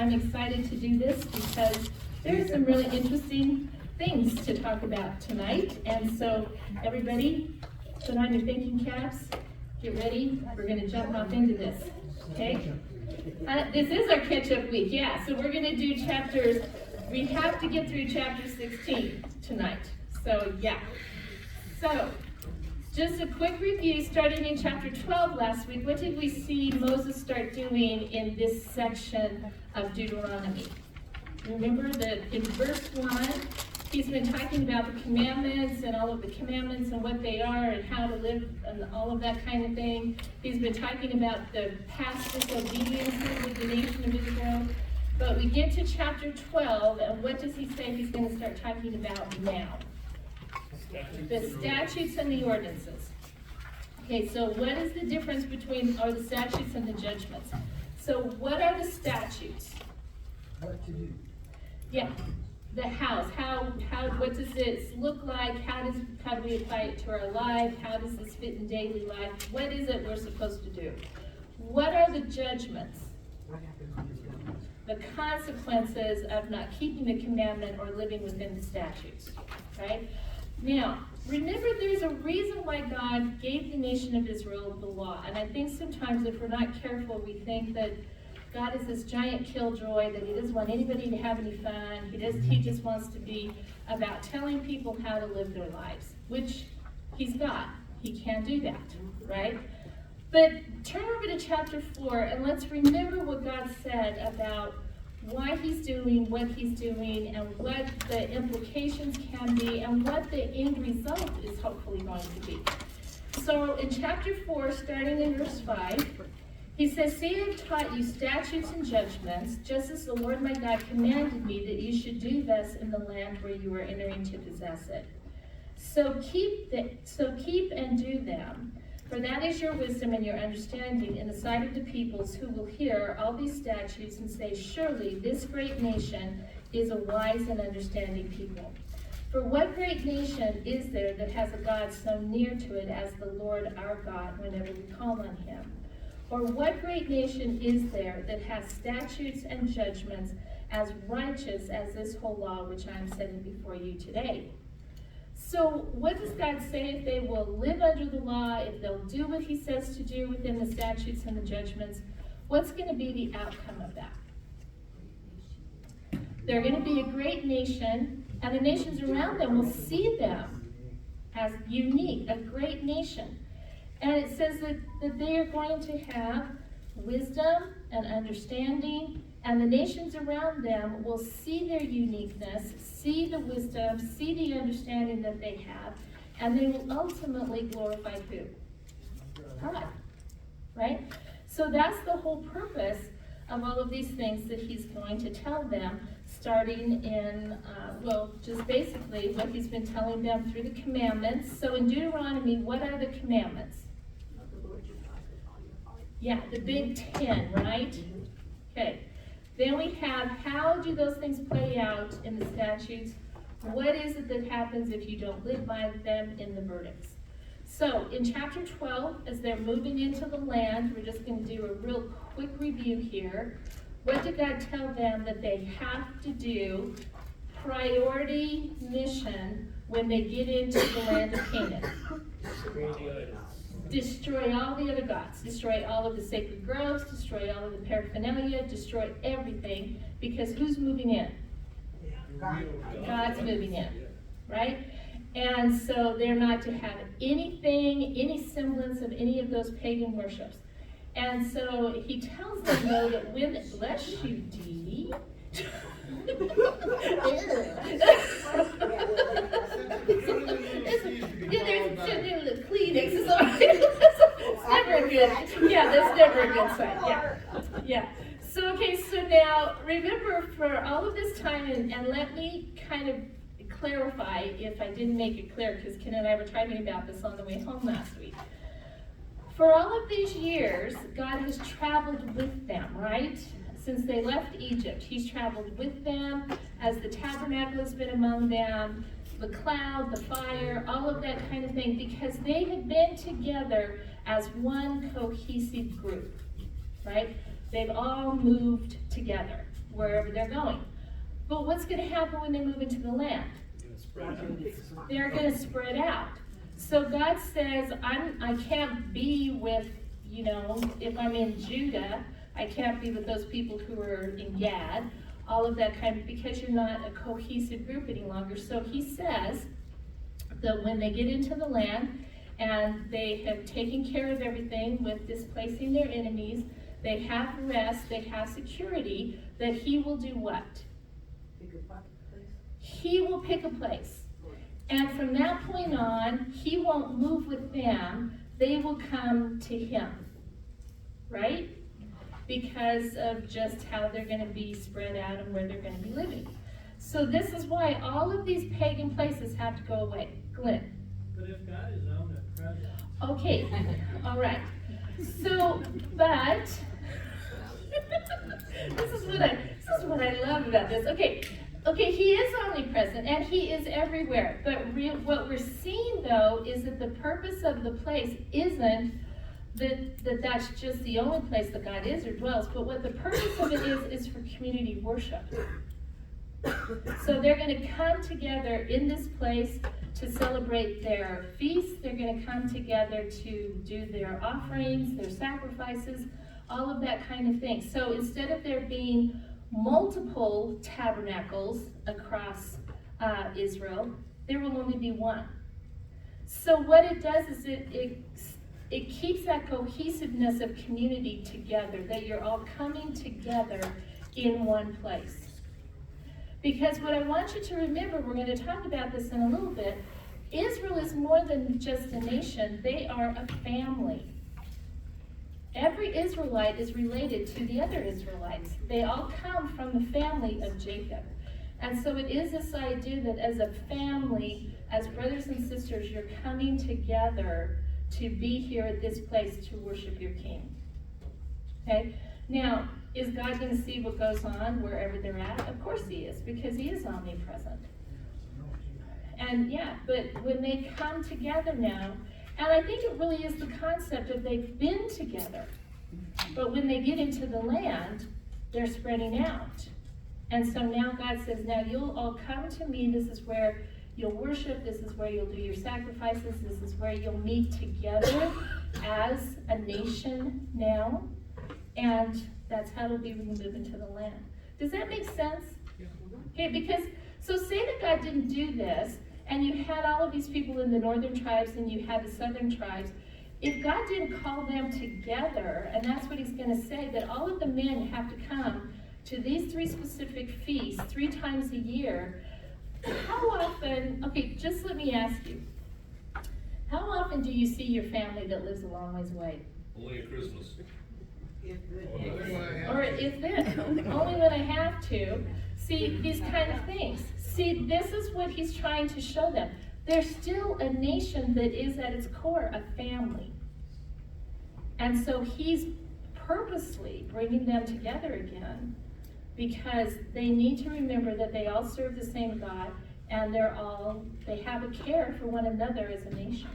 I'm excited to do this because there's some really interesting things to talk about tonight. And so everybody, put on your thinking caps, get ready. We're going to jump off into this, okay? This is our catch-up week, yeah. So we're going to do chapters, we have to get through chapter 16 tonight. So, yeah. So, just a quick review, starting in chapter 12 last week. What did we see Moses start doing in this section of Deuteronomy? Remember that in verse 1, he's been talking about the commandments and all of the commandments and what they are and how to live and all of that kind of thing. He's been talking about the past disobedience with the nation of Israel. But we get to chapter 12, and what does he say he's going to start talking about now? The statutes and the ordinances. Okay, so what is the difference between the statutes and the judgments? So what are the statutes? What to do? Yeah, the house. What does this look like? How do we apply it to our life? How does this fit in daily life? What is it we're supposed to do? What are the judgments? The consequences of not keeping the commandment or living within the statutes, right? Now, remember there's a reason why God gave the nation of Israel the law. And I think sometimes if we're not careful, we think that God is this giant killjoy, that he doesn't want anybody to have any fun. He just wants to be about telling people how to live their lives, which he's God. He can do that, right? But turn over to chapter 4 and let's remember what God said about why he's doing what he's doing and what the implications can be and what the end result is hopefully going to be. So in chapter 4, starting in verse 5, he says, "See, I have taught you statutes and judgments, just as the Lord my God commanded me that you should do thus in the land where you are entering to possess it. So keep and do them. For that is your wisdom and your understanding in the sight of the peoples who will hear all these statutes and say, surely this great nation is a wise and understanding people. For what great nation is there that has a God so near to it as the Lord our God whenever we call on him? Or what great nation is there that has statutes and judgments as righteous as this whole law which I am setting before you today?" So what does God say if they will live under the law, if they'll do what he says to do within the statutes and the judgments? What's going to be the outcome of that? They're going to be a great nation, and the nations around them will see them as unique, a great nation. And it says that they are going to have wisdom and understanding, and the nations around them will see their uniqueness, see the wisdom, see the understanding that they have, and they will ultimately glorify who? God, right? So that's the whole purpose of all of these things that he's going to tell them, starting in, just basically what he's been telling them through the commandments. So in Deuteronomy, what are the commandments? Yeah, the big 10, right? Okay. Then we have, how do those things play out in the statutes? What is it that happens if you don't live by them in the verdicts? So in chapter 12, as they're moving into the land, we're just going to do a real quick review here. What did God tell them that they have to do? Priority mission when they get into the land of Canaan. Destroy all the other gods, destroy all of the sacred groves, destroy all of the paraphernalia, destroy everything, because who's moving in? God's moving in, right? And so they're not to have anything, any semblance of any of those pagan worships. And so he tells them, though, that when, bless you, Dee. There's Kleenex. It's never a good. Yeah, that's never a good sign. Yeah. So now remember for all of this time, and let me kind of clarify if I didn't make it clear, because Ken and I were talking about this on the way home last week. For all of these years, God has traveled with them, right? Since they left Egypt, he's traveled with them as the tabernacle has been among them, the cloud, the fire, all of that kind of thing, because they have been together as one cohesive group, right? They've all moved together wherever they're going. But what's going to happen when they move into the land? They're going to spread out. So God says, I can't be with, if I'm in Judah, I can't be with those people who are in Gad, all of that kind of, because you're not a cohesive group any longer. So he says that when they get into the land and they have taken care of everything with displacing their enemies, they have rest, they have security, that he will do what? He will pick a place. And from that point on, he won't move with them, they will come to him. Right? Because of just how they're going to be spread out and where they're going to be living. So this is why all of these pagan places have to go away. Glenn? But if God is omnipresent. Okay, all right. So, but, this is what I love about this. Okay, he is omnipresent and he is everywhere. But what we're seeing though is that the purpose of the place isn't that's just the only place that God is or dwells, but what the purpose of it is for community worship. So they're going to come together in this place to celebrate their feasts. They're going to come together to do their offerings, their sacrifices, all of that kind of thing. So instead of there being multiple tabernacles across Israel, there will only be one. So what it does is it keeps that cohesiveness of community together, that you're all coming together in one place. Because what I want you to remember, we're going to talk about this in a little bit, Israel is more than just a nation, they are a family. Every Israelite is related to the other Israelites. They all come from the family of Jacob. And so it is this idea that as a family, as brothers and sisters, you're coming together to be here at this place to worship your King. Okay? Now, is God going to see what goes on wherever they're at? Of course he is, because he is omnipresent. And yeah, but when they come together now, and I think it really is the concept of they've been together, but when they get into the land, they're spreading out. And so now God says, now you'll all come to me, this is where you'll worship, this is where you'll do your sacrifices, this is where you'll meet together as a nation now, and that's how it'll be when you move into the land. Does that make sense? Okay, because, so say that God didn't do this, and you had all of these people in the northern tribes and you had the southern tribes. If God didn't call them together, and that's what he's going to say, that all of the men have to come to these 3 specific feasts 3 times a year, how often, okay, just let me ask you, how often do you see your family that lives a long ways away? Only at Christmas. Or if then, only when I have to. See, these kind of things. See, this is what he's trying to show them. There's still a nation that is at its core a family. And so he's purposely bringing them together again because they need to remember that they all serve the same God and they have a care for one another as a nation.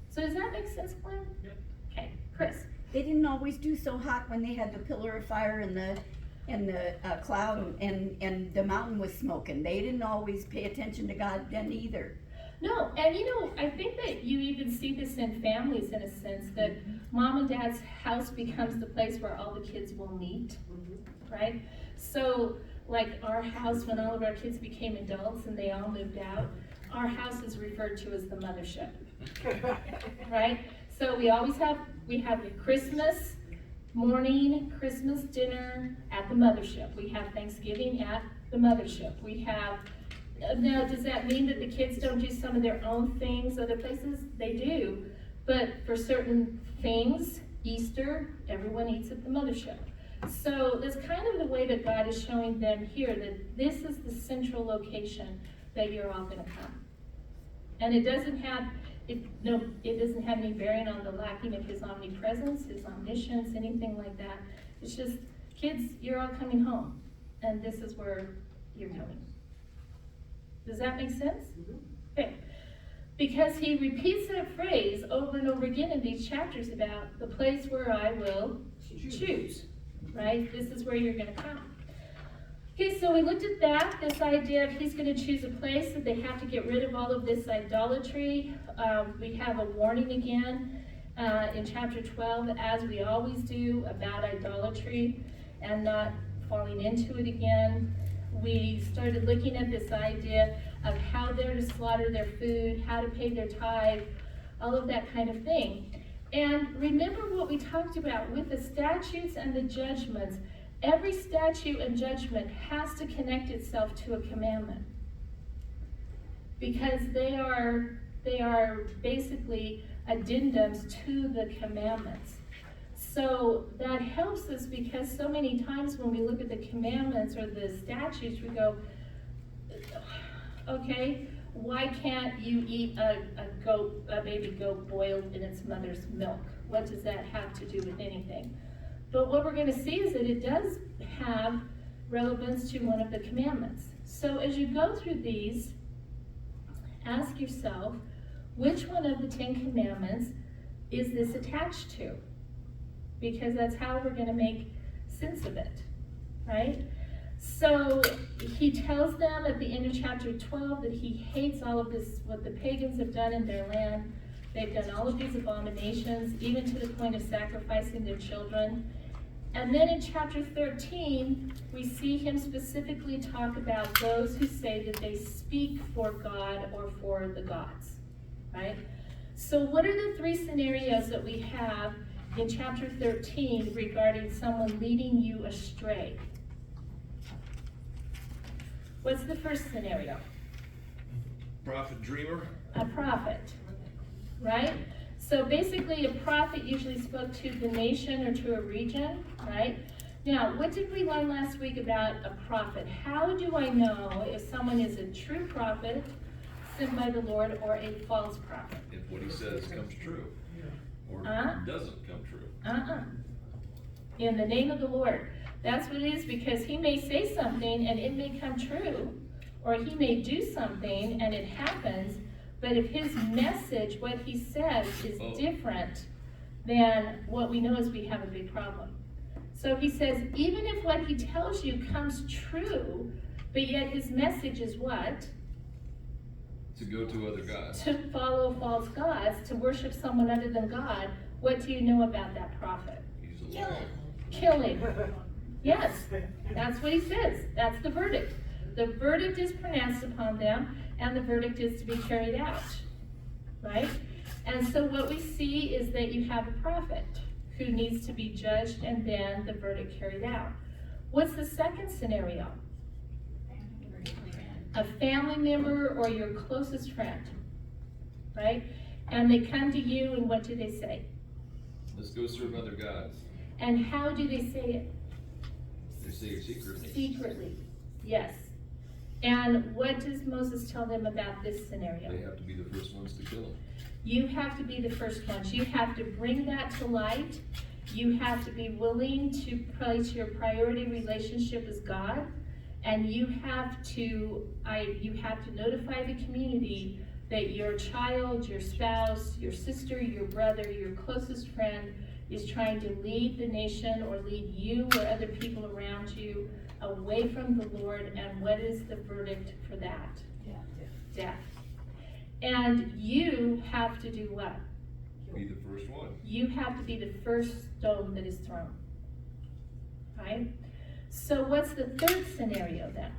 So does that make sense, Glenn? Yep. Okay, Chris. They didn't always do so hot when they had the pillar of fire and the cloud and the mountain was smoking. They didn't always pay attention to God then either. No, and I think that you even see this in families in a sense, that mom and dad's house becomes the place where all the kids will meet, right? So, like our house, when all of our kids became adults and they all moved out, our house is referred to as the mothership, right? So we have the Christmas morning, Christmas dinner at the mothership. We have Thanksgiving at the mothership. We have, now does that mean that the kids don't do some of their own things other places? They do, but for certain things, Easter, everyone eats at the mothership. So that's kind of the way that God is showing them here, that this is the central location that you're all going to come. And it doesn't have any bearing on the lacking of his omnipresence, his omniscience, anything like that. It's just, kids, you're all coming home, and this is where you're going. Does that make sense? Okay. Because he repeats that phrase over and over again in these chapters about the place where I will choose. right? This is where you're gonna come. Okay, so we looked at that, this idea of he's gonna choose a place that they have to get rid of all of this idolatry. We have a warning again in chapter 12, as we always do, about idolatry and not falling into it again. We started looking at this idea of how they're to slaughter their food, how to pay their tithe, all of that kind of thing. And remember what we talked about with the statutes and the judgments. Every statute and judgment has to connect itself to a commandment, because they are basically addendums to the commandments. So that helps us, because so many times when we look at the commandments or the statutes, we go, okay, why can't you eat a baby goat boiled in its mother's milk? What does that have to do with anything? But what we're going to see is that it does have relevance to one of the commandments. So as you go through these, ask yourself, which one of the 10 commandments is this attached to? Because that's how we're going to make sense of it, right? So he tells them at the end of chapter 12 that he hates all of this, what the pagans have done in their land. They've done all of these abominations, even to the point of sacrificing their children. And then in chapter 13, we see him specifically talk about those who say that they speak for God or for the gods, right? So what are the three scenarios that we have in chapter 13 regarding someone leading you astray? What's the first scenario? Prophet, dreamer. A prophet, right? So basically a prophet usually spoke to the nation or to a region, right? Now, what did we learn last week about a prophet? How do I know if someone is a true prophet sent by the Lord or a false prophet? If what he says comes true, or doesn't come true. In the name of the Lord. That's what it is, because he may say something and it may come true, or he may do something and it happens, but if his message, what he says, is different, then what we know is we have a big problem. So he says, even if what he tells you comes true, but yet his message is what? To go to other gods. To follow false gods, to worship someone other than God. What do you know about that prophet? He's a liar. Kill him. Yes, that's what he says. That's the verdict. The verdict is pronounced upon them, and the verdict is to be carried out, right? And so what we see is that you have a prophet who needs to be judged and then the verdict carried out. What's the second scenario? A family member or your closest friend, right? And they come to you, and what do they say? Let's go serve other gods. And how do they say it? They say it secretly. Secretly, yes. And what does Moses tell them about this scenario? They have to be the first ones to kill him. You have to be the first ones. You have to bring that to light. You have to be willing to place your priority relationship as God. And you have to notify the community that your child, your spouse, your sister, your brother, your closest friend is trying to lead the nation or lead you or other people around you away from the Lord. And what is the verdict for that? Death. And you have to do what? Be the first one. You have to be the first stone that is thrown. Right? So what's the third scenario then?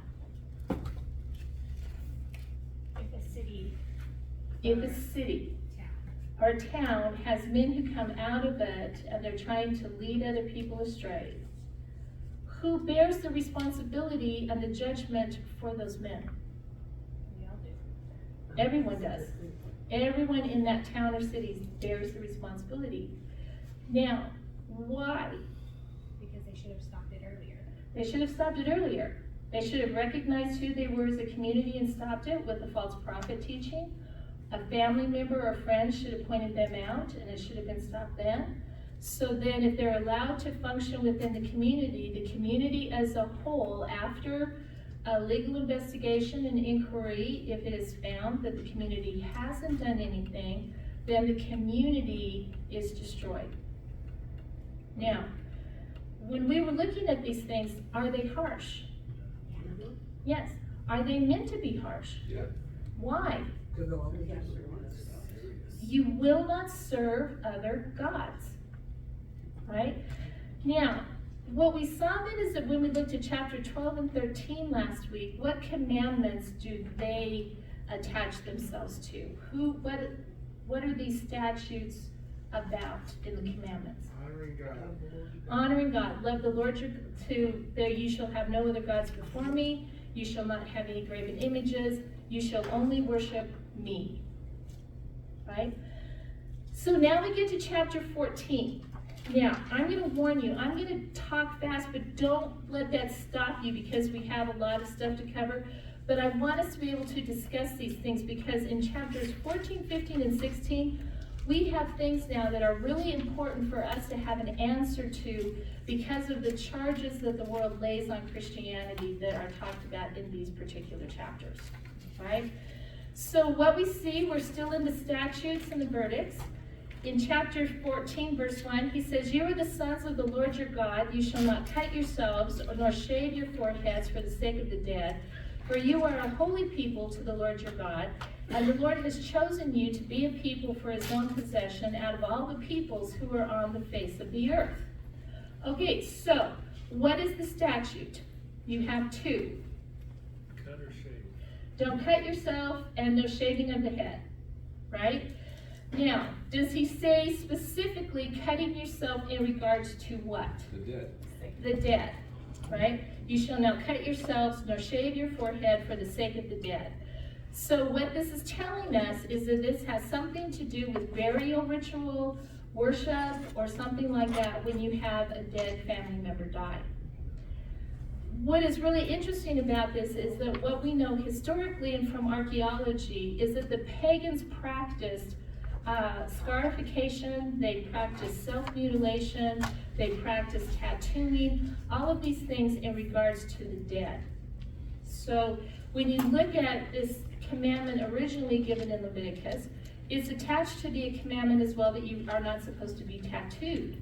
If a city or town has men who come out of it and they're trying to lead other people astray, who bears the responsibility and the judgment for those men? Everyone does. Everyone in that town or city bears the responsibility. Now, why? Because they should have stopped it earlier. They should have stopped it earlier. They should have recognized who they were as a community and stopped it with the false prophet teaching. A family member or friend should have pointed them out, and it should have been stopped then. So then if they're allowed to function within the community as a whole, after a legal investigation and inquiry, if it is found that the community hasn't done anything, then the community is destroyed. Now, when we were looking at these things, are they harsh? Yes. Are they meant to be harsh? Yeah. Why? You will not serve other gods. Right? Now, what we saw then is that when we looked at chapter 12 and 13 last week, what commandments do they attach themselves to? What are these statutes about in the commandments? Honoring God. Honoring God. Love the Lord your there you shall have no other gods before me. You shall not have any graven images. You shall only worship me. Right? So now we get to chapter 14. Now, I'm going to warn you, I'm going to talk fast, but don't let that stop you because we have a lot of stuff to cover. But I want us to be able to discuss these things because in chapters 14, 15, and 16, we have things now that are really important for us to have an answer to because of the charges that the world lays on Christianity that are talked about in these particular chapters, right? So what we see, we're still in the statutes and the verdicts. In chapter 14, verse 1, he says, "You are the sons of the Lord your God. You shall not cut yourselves, nor shave your foreheads for the sake of the dead. For you are a holy people to the Lord your God. And the Lord has chosen you to be a people for his own possession out of all the peoples who are on the face of the earth." Okay, so what is the statute? You have two. Cut or shave. Don't cut yourself and no shaving of the head, right? Now, does he say specifically cutting yourself in regards to what? The dead. The dead, right? You shall not cut yourselves nor shave your forehead for the sake of the dead. So what this is telling us is that this has something to do with burial ritual, worship, or something like that when you have a dead family member die. What is really interesting about this is that what we know historically and from archaeology is that the pagans practiced scarification, they practiced self-mutilation, they practiced tattooing, all of these things in regards to the dead. So when you look at this commandment originally given in Leviticus, it's attached to the commandment as well that you are not supposed to be tattooed.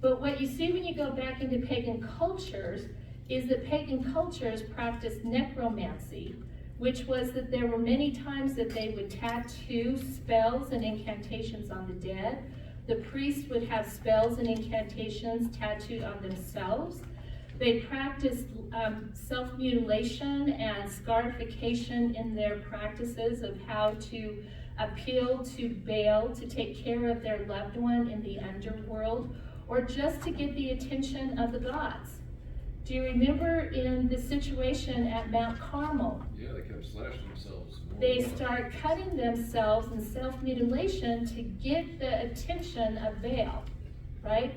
But what you see when you go back into pagan cultures is that pagan cultures practiced necromancy, which was that there were many times that they would tattoo spells and incantations on the dead. The priest would have spells and incantations tattooed on themselves. They practiced self-mutilation and scarification in their practices of how to appeal to Baal to take care of their loved one in the underworld, or just to get the attention of the gods. Do you remember in the situation at Mount Carmel? Yeah, they kept slashing themselves. They start cutting themselves in self-mutilation to get the attention of Baal, right?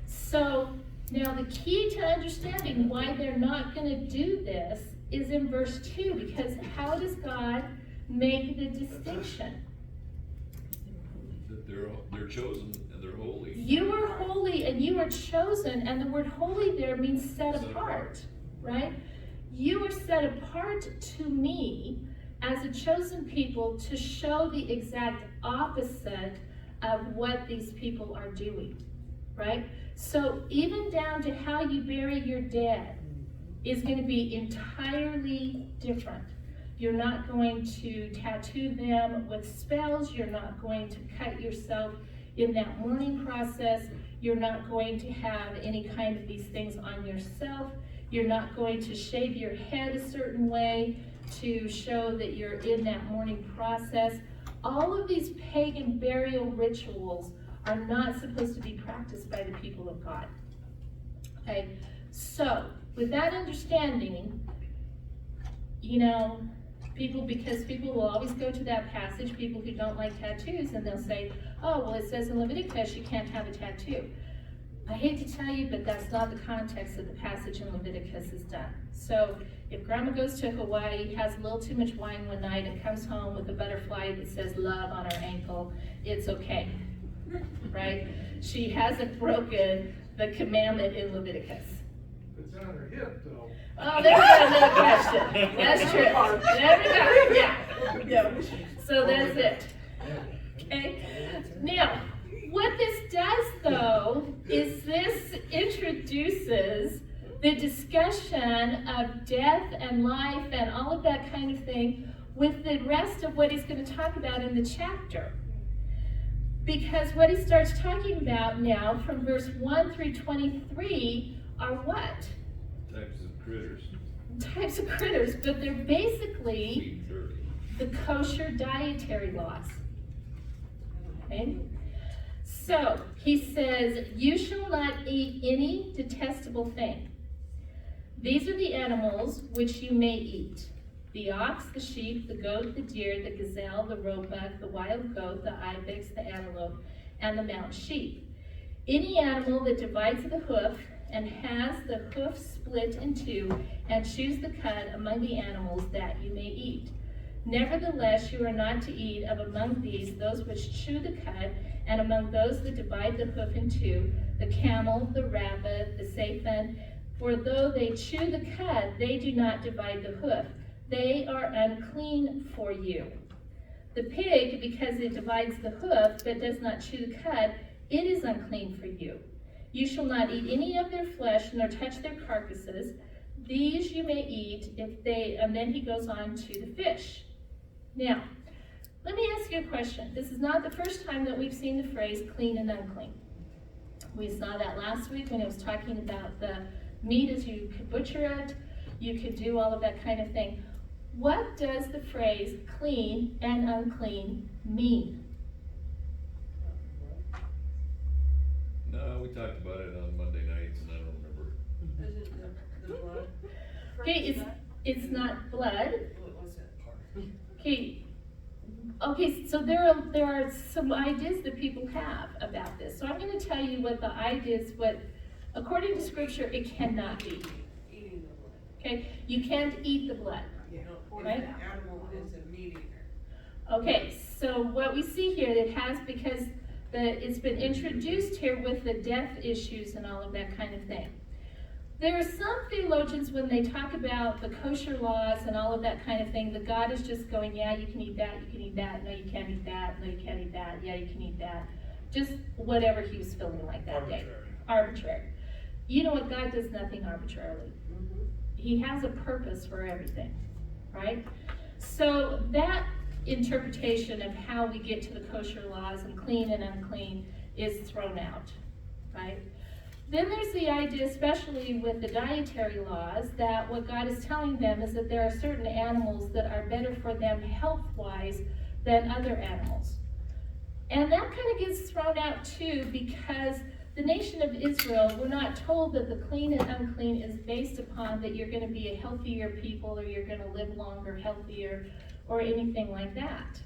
So now the key to understanding why they're not going to do this is in verse 2, because how does God make the distinction? That they're chosen and they're holy. You are holy and you are chosen, and the word holy there means set apart, right? You are set apart to me as a chosen people to show the exact opposite of what these people are doing, right? So even down to how you bury your dead is going to be entirely different. You're not going to tattoo them with spells. You're not going to cut yourself in that mourning process. You're not going to have any kind of these things on yourself. You're not going to shave your head a certain way to show that you're in that mourning process. All of these pagan burial rituals are not supposed to be practiced by the people of God. Okay, so with that understanding, because people will always go to that passage, people who don't like tattoos, and they'll say, oh, well, it says in Leviticus you can't have a tattoo. I hate to tell you, but that's not the context that the passage in Leviticus is done. So if grandma goes to Hawaii, has a little too much wine one night, and comes home with a butterfly that says love on her ankle, it's okay, right? She hasn't broken the commandment in Leviticus. It's on her hip, though. Oh, there we go, another question. That's true. There we go, yeah. So that's it. Okay? Now, what this does, though, is this introduces the discussion of death and life and all of that kind of thing with the rest of what he's going to talk about in the chapter. Because what he starts talking about now from verse 1 through 23 are what? Types of critters. Types of critters, but they're basically the kosher dietary laws. Okay? So, he says, you shall not eat any detestable thing. These are the animals which you may eat. The ox, the sheep, the goat, the deer, the gazelle, the roebuck, the wild goat, the ibex, the antelope, and the mountain sheep. Any animal that divides the hoof and has the hoof split in two and chews the cud among the animals, that you may eat. Nevertheless, you are not to eat of among these those which chew the cud, and among those that divide the hoof in two, the camel, the rabbit, the saphan. For though they chew the cud, they do not divide the hoof. They are unclean for you. The pig, because it divides the hoof, but does not chew the cud, it is unclean for you. You shall not eat any of their flesh, nor touch their carcasses. These you may eat if they, and then he goes on to the fish. Now, let me ask you a question. This is not the first time that we've seen the phrase clean and unclean. We saw that last week when it was talking about the meat as you could butcher it, you could do all of that kind of thing. What does the phrase clean and unclean mean? No, we talked about it on Monday nights and I don't remember. Is it the blood? Okay, it's not blood. What was it? Okay, so there are some ideas that people have about this. So I'm going to tell you what the ideas, what according to Scripture, it cannot be. Eating the blood. Okay, you can't eat the blood. Yeah. Right? The animal is a meat eater. Okay, so what we see here, it has, because it's been introduced here with the death issues and all of that kind of thing. There are some theologians, when they talk about the kosher laws and all of that kind of thing, that God is just going, yeah, you can eat that, you can eat that, no, you can't eat that, no, you can't eat that, yeah, you can eat that. Just whatever he was feeling like that day. Arbitrary. You know what? God does nothing arbitrarily. He has a purpose for everything, right? So that interpretation of how we get to the kosher laws and clean and unclean is thrown out, right? Then there's the idea, especially with the dietary laws, that what God is telling them is that there are certain animals that are better for them health-wise than other animals. And that kind of gets thrown out too, because the nation of Israel, we're not told that the clean and unclean is based upon that you're going to be a healthier people or you're going to live longer, healthier, or anything like that,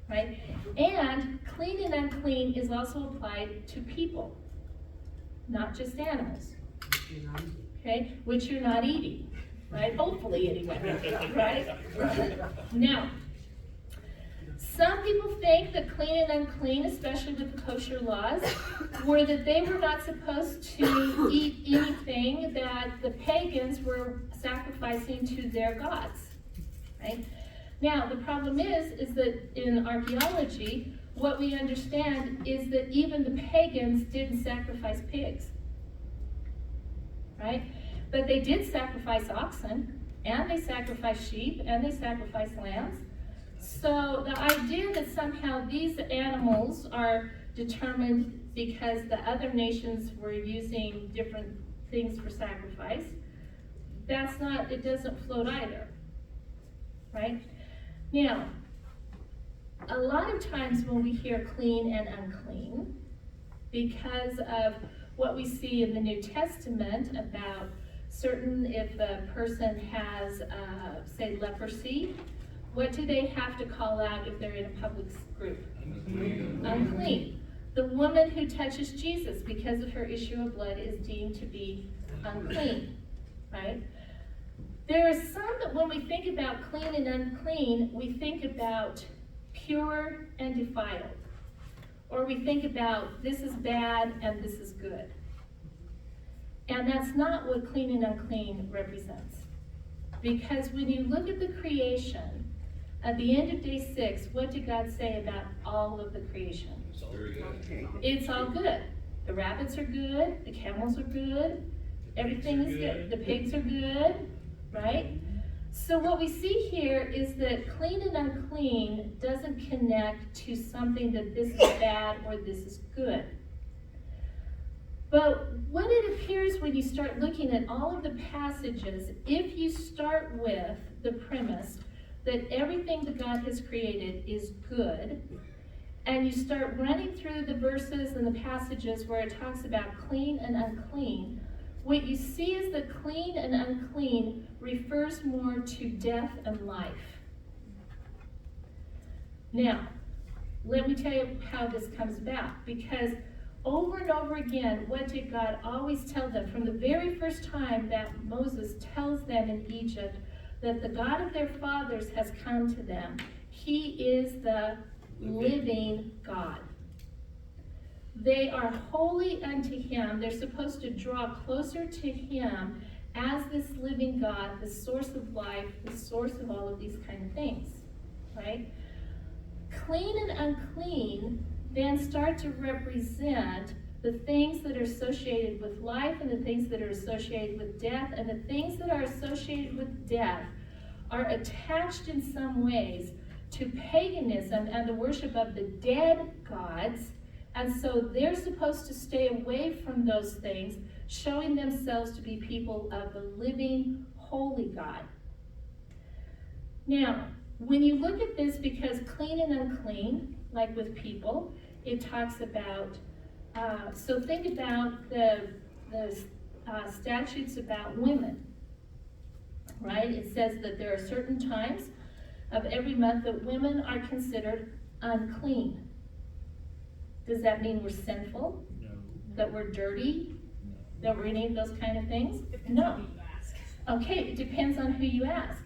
right? And clean and unclean is also applied to people, not just animals, okay? Which you're not eating, right? Hopefully anyway, right? Now, some people think that clean and unclean, especially with the kosher laws, were that they were not supposed to eat anything that the pagans were sacrificing to their gods, right? Now, the problem is that in archaeology, what we understand is that even the pagans didn't sacrifice pigs, right? But they did sacrifice oxen, and they sacrificed sheep, and they sacrificed lambs. So the idea that somehow these animals are determined because the other nations were using different things for sacrifice, that's not, it doesn't float either, right? Now, a lot of times when we hear clean and unclean, because of what we see in the New Testament about certain, if a person has, say, leprosy, what do they have to call out if they're in a public group? Unclean. The woman who touches Jesus because of her issue of blood is deemed to be unclean, right? There are some that when we think about clean and unclean, we think about pure and defiled. Or we think about this is bad and this is good. And that's not what clean and unclean represents. Because when you look at the creation, at the end of day 6, what did God say about all of the creation? It's very good. It's all good. The rabbits are good, the camels are good, everything is good, the pigs are good, right? So what we see here is that clean and unclean doesn't connect to something that this is bad or this is good. But what it appears when you start looking at all of the passages, if you start with the premise that everything that God has created is good, and you start running through the verses and the passages where it talks about clean and unclean, what you see is that clean and unclean refers more to death and life. Now, let me tell you how this comes about, because over and over again, what did God always tell them? From the very first time that Moses tells them in Egypt that the God of their fathers has come to them, he is the living God. They are holy unto him. They're supposed to draw closer to him as this living God, the source of life, the source of all of these kind of things, right? Clean and unclean then start to represent the things that are associated with life and the things that are associated with death, and the things that are associated with death are attached in some ways to paganism and the worship of the dead gods, and so they're supposed to stay away from those things, showing themselves to be people of the living, holy God. Now, when you look at this, because clean and unclean, like with people, it talks about, so think about the statutes about women, right? It says that there are certain times of every month that women are considered unclean. Does that mean we're sinful? No. That we're dirty? No. That we're any of those kind of things? Depends No. on who you ask. Okay, it depends on who you ask.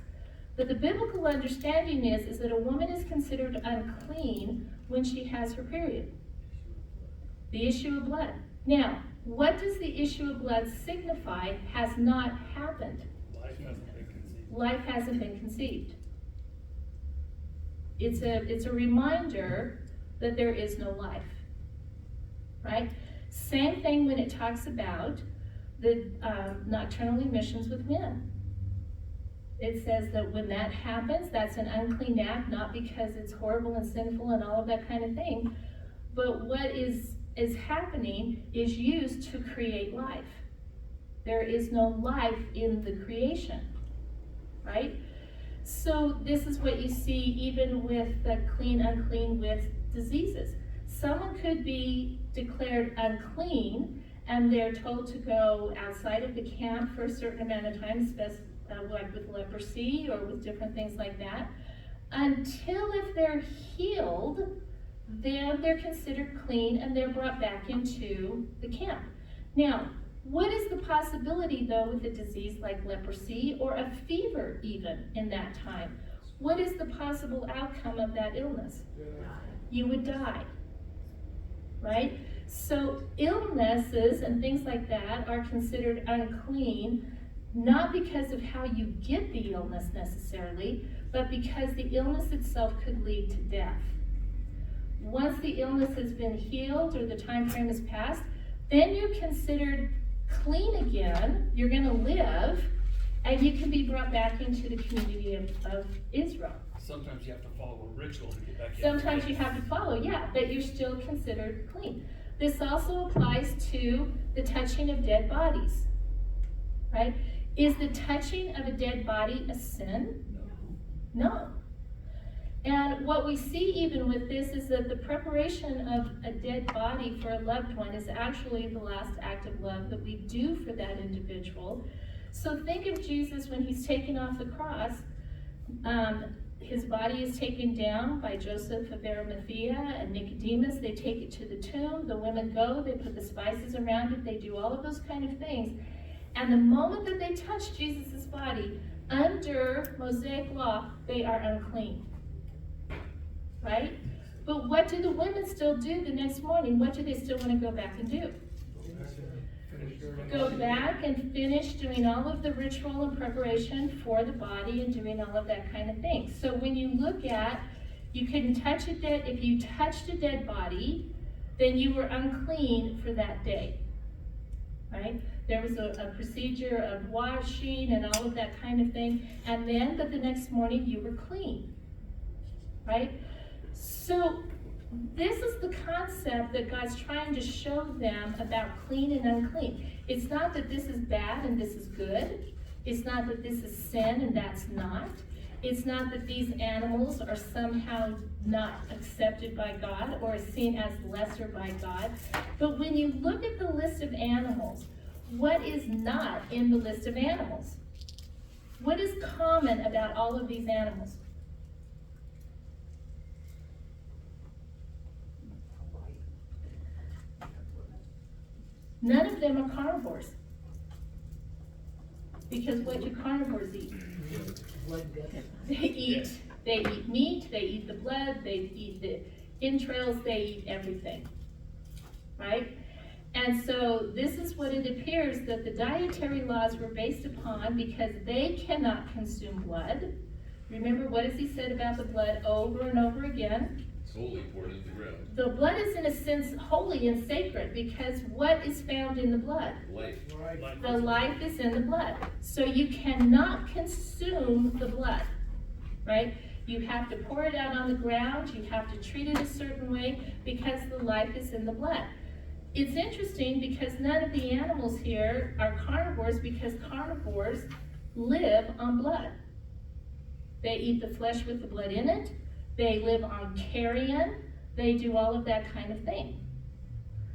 But the biblical understanding is that a woman is considered unclean when she has her period. The issue of blood. Now, what does the issue of blood signify has not happened? Life hasn't been conceived. Life hasn't been conceived. It's a reminder that there is no life, right? Same thing when it talks about the nocturnal emissions with men. It says that when that happens, that's an unclean act, not because it's horrible and sinful and all of that kind of thing, but what is happening is used to create life. There is no life in the creation, right? So this is what you see even with the clean, unclean with diseases. Someone could be declared unclean and they're told to go outside of the camp for a certain amount of time, like with leprosy or with different things like that, until if they're healed, then they're considered clean and they're brought back into the camp. Now, what is the possibility though with a disease like leprosy or a fever even in that time? What is the possible outcome of that illness? You would die, right? So illnesses and things like that are considered unclean, not because of how you get the illness necessarily, but because the illness itself could lead to death. Once the illness has been healed or the time frame has passed, then you're considered clean again, you're going to live, and you can be brought back into the community of Israel. Sometimes you have to follow a ritual to get back in. Sometimes you have to follow, yeah, but you're still considered clean. This also applies to the touching of dead bodies, right? Is the touching of a dead body a sin? No. And what we see even with this is that the preparation of a dead body for a loved one is actually the last act of love that we do for that individual. So think of Jesus when he's taken off the cross. His body is taken down by Joseph of Arimathea and Nicodemus. They take it to the tomb. The women go, they put the spices around it, they do all of those kind of things. And the moment that they touch Jesus' body, under Mosaic law, they are unclean. Right? But what do the women still do the next morning? What do they still want to go back and do? Go back and finish doing all of the ritual and preparation for the body and doing all of that kind of thing. So when you look at, you couldn't touch a dead, if you touched a dead body, then you were unclean for that day, right? There was a procedure of washing and all of that kind of thing, and then, but the next morning you were clean, right? So this is the concept that God's trying to show them about clean and unclean. It's not that this is bad and this is good. It's not that this is sin and that's not. It's not that these animals are somehow not accepted by God or seen as lesser by God. But when you look at the list of animals, what is not in the list of animals? What is common about all of these animals? None of them are carnivores. Because what do carnivores eat? They eat meat, they eat the blood, they eat the entrails, they eat everything, right? And so this is what it appears that the dietary laws were based upon, because they cannot consume blood. Remember, what has he said about the blood over and over again? It's holy, poured into the ground. The blood is in a sense holy and sacred, because what is found in the blood? Life. The life is in the blood. So you cannot consume the blood, right? You have to pour it out on the ground, you have to treat it a certain way, because the life is in the blood. It's interesting because none of the animals here are carnivores, because carnivores live on blood. They eat the flesh with the blood in it, they live on carrion, they do all of that kind of thing.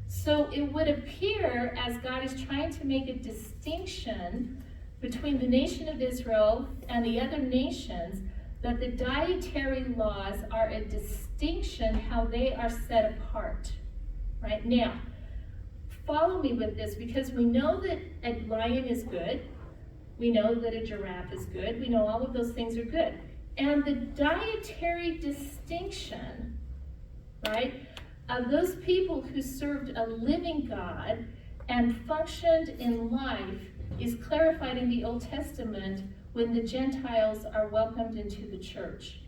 So it would appear, as God is trying to make a distinction between the nation of Israel and the other nations, that the dietary laws are a distinction, how they are set apart. Right? Now, follow me with this, because we know that a lion is good, we know that a giraffe is good, we know all of those things are good. And the dietary distinction, right, of those people who served a living God and functioned in life is clarified in the Old Testament when the Gentiles are welcomed into the church.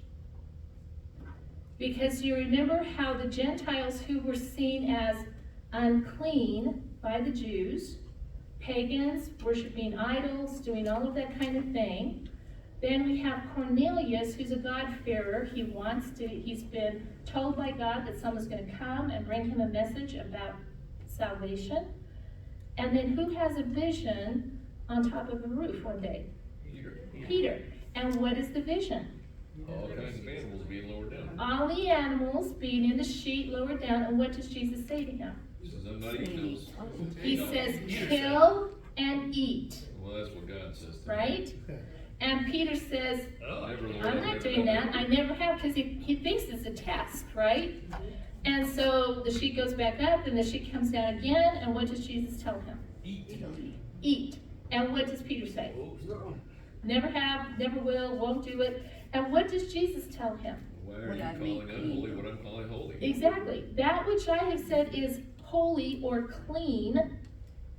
Because you remember how the Gentiles who were seen as unclean by the Jews, pagans, worshiping idols, doing all of that kind of thing. Then we have Cornelius, who's a God-fearer. He's been told by God that someone's going to come and bring him a message about salvation. And then who has a vision on top of a roof one day? Peter. And what is the vision? All kinds of animals being lowered down. All the animals being in the sheet lowered down. And what does Jesus say to him? He says, I'm not eating those. He says, kill and eat. Well, that's what God says. Right? And Peter says, Never, Lord, I'm I've not never doing done that. I never have, because he thinks it's a test, right? And so the sheet goes back up and the sheet comes down again. And what does Jesus tell him? Eat. And what does Peter say? Never have, never will, won't do it. And what does Jesus tell him? Why are you calling unholy what I'm calling holy? Exactly. That which I have said is holy or clean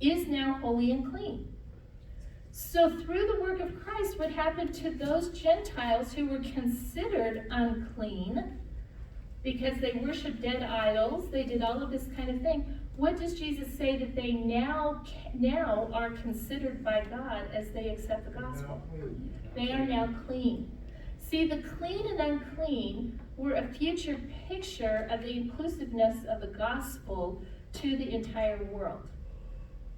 is now holy and clean. So through the work of Christ, what happened to those Gentiles who were considered unclean because they worshiped dead idols, they did all of this kind of thing, what does Jesus say that they now are considered by God as they accept the gospel? They are now clean. See, the clean and unclean were a future picture of the inclusiveness of the gospel to the entire world.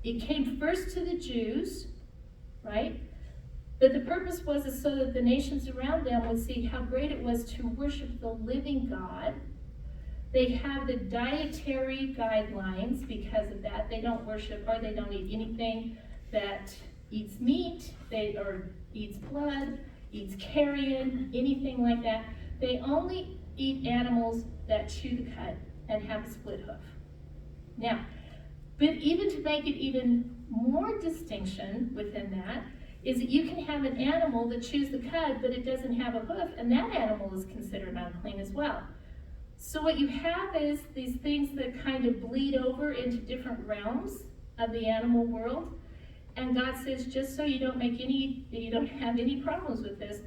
It came first to the Jews, right? But the purpose was so that the nations around them would see how great it was to worship the living God. They have the dietary guidelines because of that. They don't worship or they don't eat anything that eats meat, or eats blood, eats carrion, anything like that. They only eat animals that chew the cud and have a split hoof. Now, but even to make it even more distinction within that, is that you can have an animal that chews the cud, but it doesn't have a hoof, and that animal is considered unclean as well. So what you have is these things that kind of bleed over into different realms of the animal world. And God says, just so you don't have any problems with this,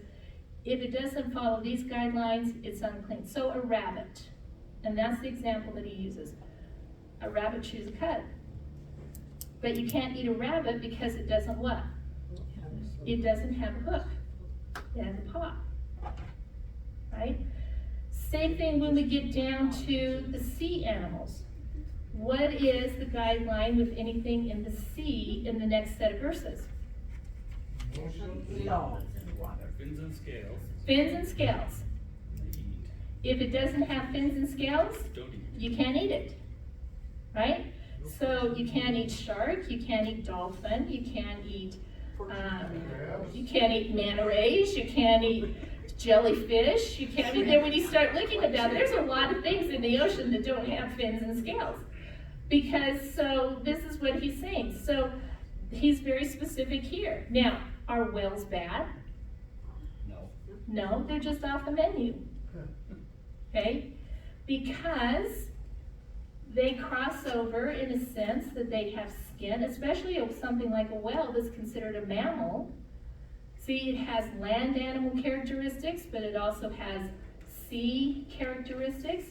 if it doesn't follow these guidelines, it's unclean. So a rabbit, and that's the example that he uses. A rabbit chews a cud. But you can't eat a rabbit because it doesn't what? It doesn't have a hoof. It has a paw. Right? Same thing when we get down to the sea animals. What is the guideline with anything in the sea in the next set of verses? Fins and scales. Fins and scales. They eat. If it doesn't have fins and scales, Don't eat. you can't eat it. Right? So you can't eat shark, you can't eat dolphin, you can't eat manta rays, you can't eat jellyfish, you can't, I mean, then when you start looking at that, there's a lot of things in the ocean that don't have fins and scales. Because, so, this is what he's saying. So, he's very specific here. Now, are whales bad? No. No, they're just off the menu. Okay? Because they cross over in a sense that they have skin, especially of something like a whale that's considered a mammal. See, it has land animal characteristics, but it also has sea characteristics.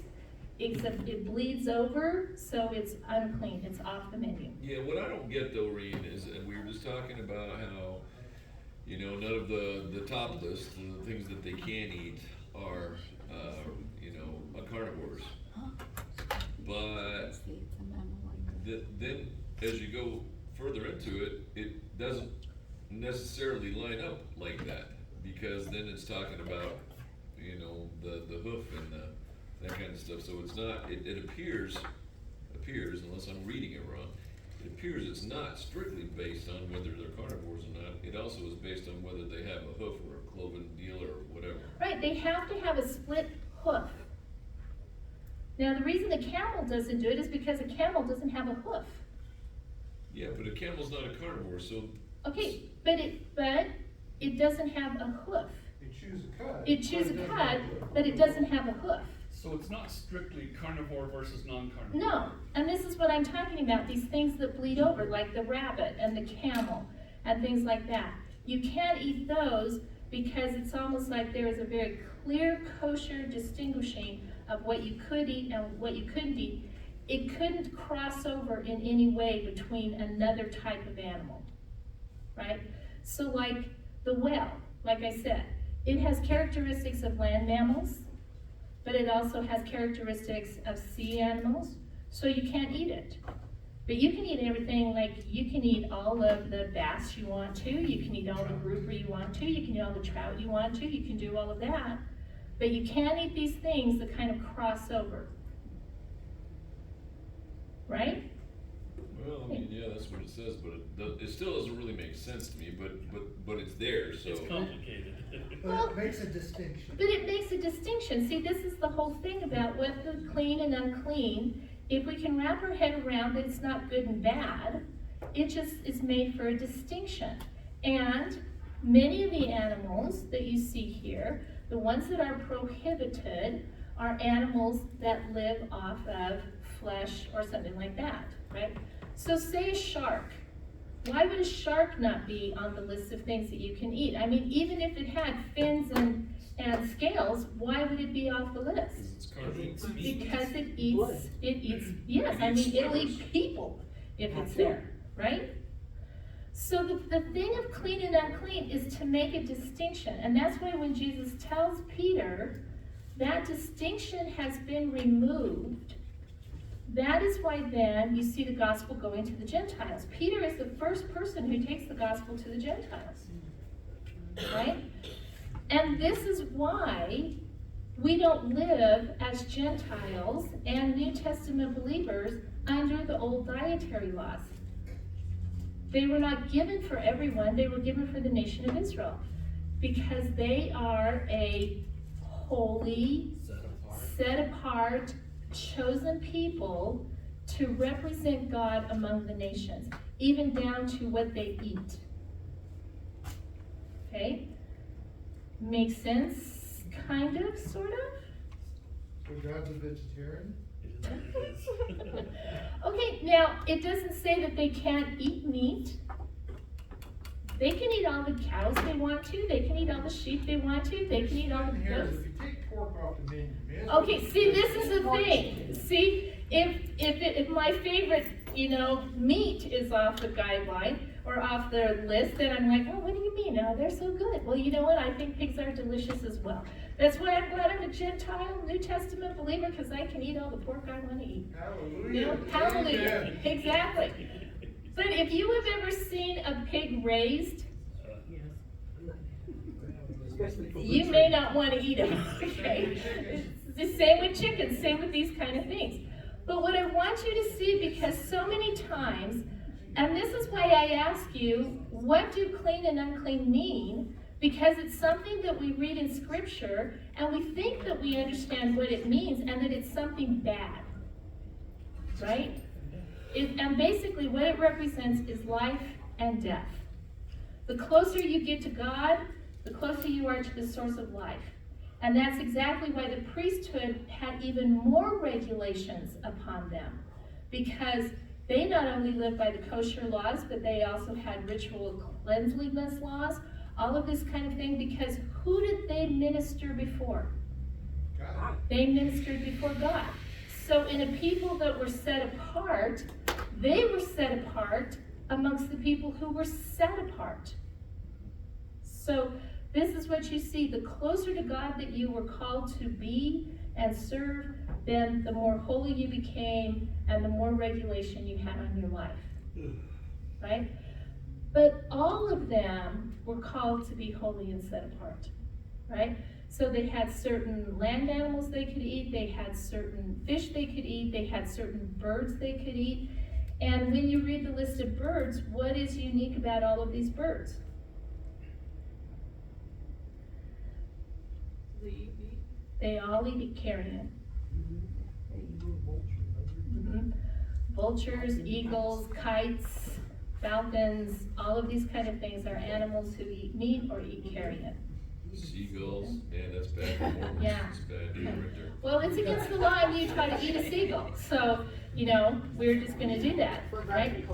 Except it bleeds over, so it's unclean, it's off the menu. Yeah, what I don't get though, Reen, is, and we were just talking about how, you know, none of the top list, the things that they can eat are, you know, carnivores. But then as you go further into it, it doesn't necessarily line up like that, because then it's talking about, you know, the hoof and that kind of stuff. So it's not, it appears, unless I'm reading it wrong, it appears it's not strictly based on whether they're carnivores or not. It also is based on whether they have a hoof or a cloven deal or whatever. Right, they have to have a split hoof. Now, the reason the camel doesn't do it is because a camel doesn't have a hoof. Yeah, but a camel's not a carnivore, so. Okay, but it doesn't have a hoof. It chews a cud. It chews a cud, but it doesn't have a hoof. So it's not strictly carnivore versus non-carnivore? No, and this is what I'm talking about, these things that bleed over, like the rabbit and the camel and things like that. You can't eat those because it's almost like there is a very clear, kosher distinguishing of what you could eat and what you couldn't eat. It couldn't cross over in any way between another type of animal, right? So like the whale, like I said, it has characteristics of land mammals, but it also has characteristics of sea animals, so you can't eat it. But you can eat everything, like you can eat all of the bass you want to, you can eat all the grouper you want to, you can eat all the trout you want to, you can do all of that. But you can't eat these things that kind of cross over. Right? Well, I mean, yeah, that's what it says, but it still doesn't really make sense to me, but it's there, so. It's complicated. But it makes a distinction. But it makes a distinction. See, this is the whole thing about what's clean and unclean. If we can wrap our head around that it's not good and bad, it just is made for a distinction. And many of the animals that you see here, the ones that are prohibited, are animals that live off of flesh or something like that, right? So say a shark. Why would a shark not be on the list of things that you can eat? I mean, even if it had fins and scales, why would it be off the list? It's carnivore. Because it eats, yes, I mean, it'll eat people if it's there, right? So the thing of clean and unclean is to make a distinction. And that's why when Jesus tells Peter that distinction has been removed, that is why then you see the gospel going to the Gentiles. Peter is the first person who takes the gospel to the Gentiles, right? And this is why we don't live as Gentiles and New Testament believers under the old dietary laws. They were not given for everyone, they were given for the nation of Israel, because they are a holy, set apart, chosen people to represent God among the nations, even down to what they eat. Okay? Makes sense? Kind of, sort of? So God's a vegetarian? Okay, now, it doesn't say that they can't eat meat. They can eat all the cows they want to, they can eat all the sheep they want to, they can eat all the Here, goats. if you take pork off the menu, man. Okay, see, this is the thing. See, If my favorite, meat is off the guideline or off the list, then I'm like, oh, what do you mean? Oh, they're so good. Well, you know what? I think pigs are delicious as well. That's why I'm glad I'm a Gentile New Testament believer, because I can eat all the pork I want to eat. Hallelujah. Hallelujah. Amen. Exactly. But if you have ever seen a pig raised, you may not want to eat them. Okay? It's the same with chickens, same with these kind of things. But what I want you to see, because so many times, and this is why I ask you, what do clean and unclean mean? Because it's something that we read in Scripture, and we think that we understand what it means, and that it's something bad, right? And basically what it represents is life and death. The closer you get to God, the closer you are to the source of life. And that's exactly why the priesthood had even more regulations upon them, because they not only lived by the kosher laws, but they also had ritual cleanliness laws, all of this kind of thing, because who did they minister before? God. They ministered before God. So in a people that were set apart, they were set apart amongst the people who were set apart. So this is what you see. The closer to God that you were called to be and serve, then the more holy you became and the more regulation you had on your life. Right? But all of them were called to be holy and set apart. Right? So they had certain land animals they could eat, they had certain fish they could eat, they had certain birds they could eat. And when you read the list of birds, what is unique about all of these birds? They all eat carrion. Mhm. Vultures, eagles, kites, falcons, all of these kind of things are animals who eat meat or eat carrion. Seagulls, man, that's bad for Mormons. Yeah. That's bad deal right there. Well, it's against the law and you try to eat a seagull. So, we're just gonna do that, right?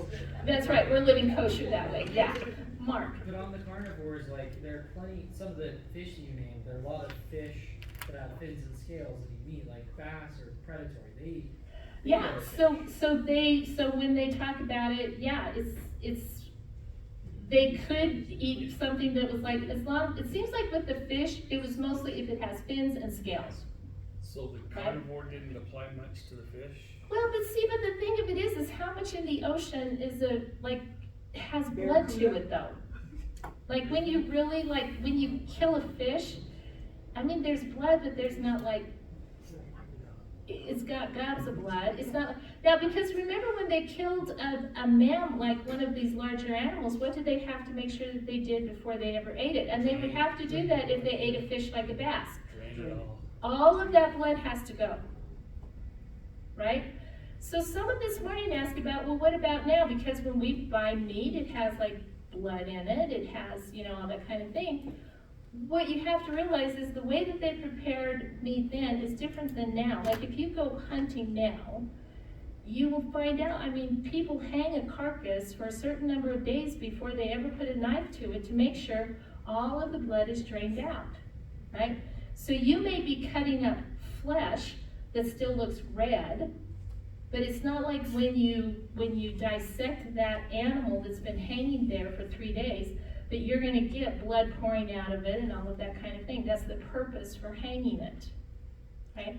That's right, we're living kosher that way, yeah. Mark? But on the carnivores, like, there are plenty, some of the fish you named, there are a lot of fish that have fins and scales that you eat, like bass or predatory, they eat. Yeah, so when they talk about it, yeah, they could eat something that was like, it seems like with the fish, it was mostly if it has fins and scales. So the carnivore didn't apply much to the fish? Well, but the thing of it is how much in the ocean has blood to it though. Like when you really, when you kill a fish, there's blood, but there's not it's got gobs of blood. It's not, now because remember when they killed a mam, like one of these larger animals, what did they have to make sure that they did before they ever ate it? And they would have to do that if they ate a fish like a bass. Drain it all. All of that blood has to go, right? So someone this morning asked about, well, what about now? Because when we buy meat, it has blood in it. It has, all that kind of thing. What you have to realize is the way that they prepared meat then is different than now. Like if you go hunting now, you will find out, people hang a carcass for a certain number of days before they ever put a knife to it to make sure all of the blood is drained out, right? So you may be cutting up flesh that still looks red, but it's not like when you dissect that animal that's been hanging there for 3 days, that you're going to get blood pouring out of it and all of that kind of thing. That's the purpose for hanging it, right?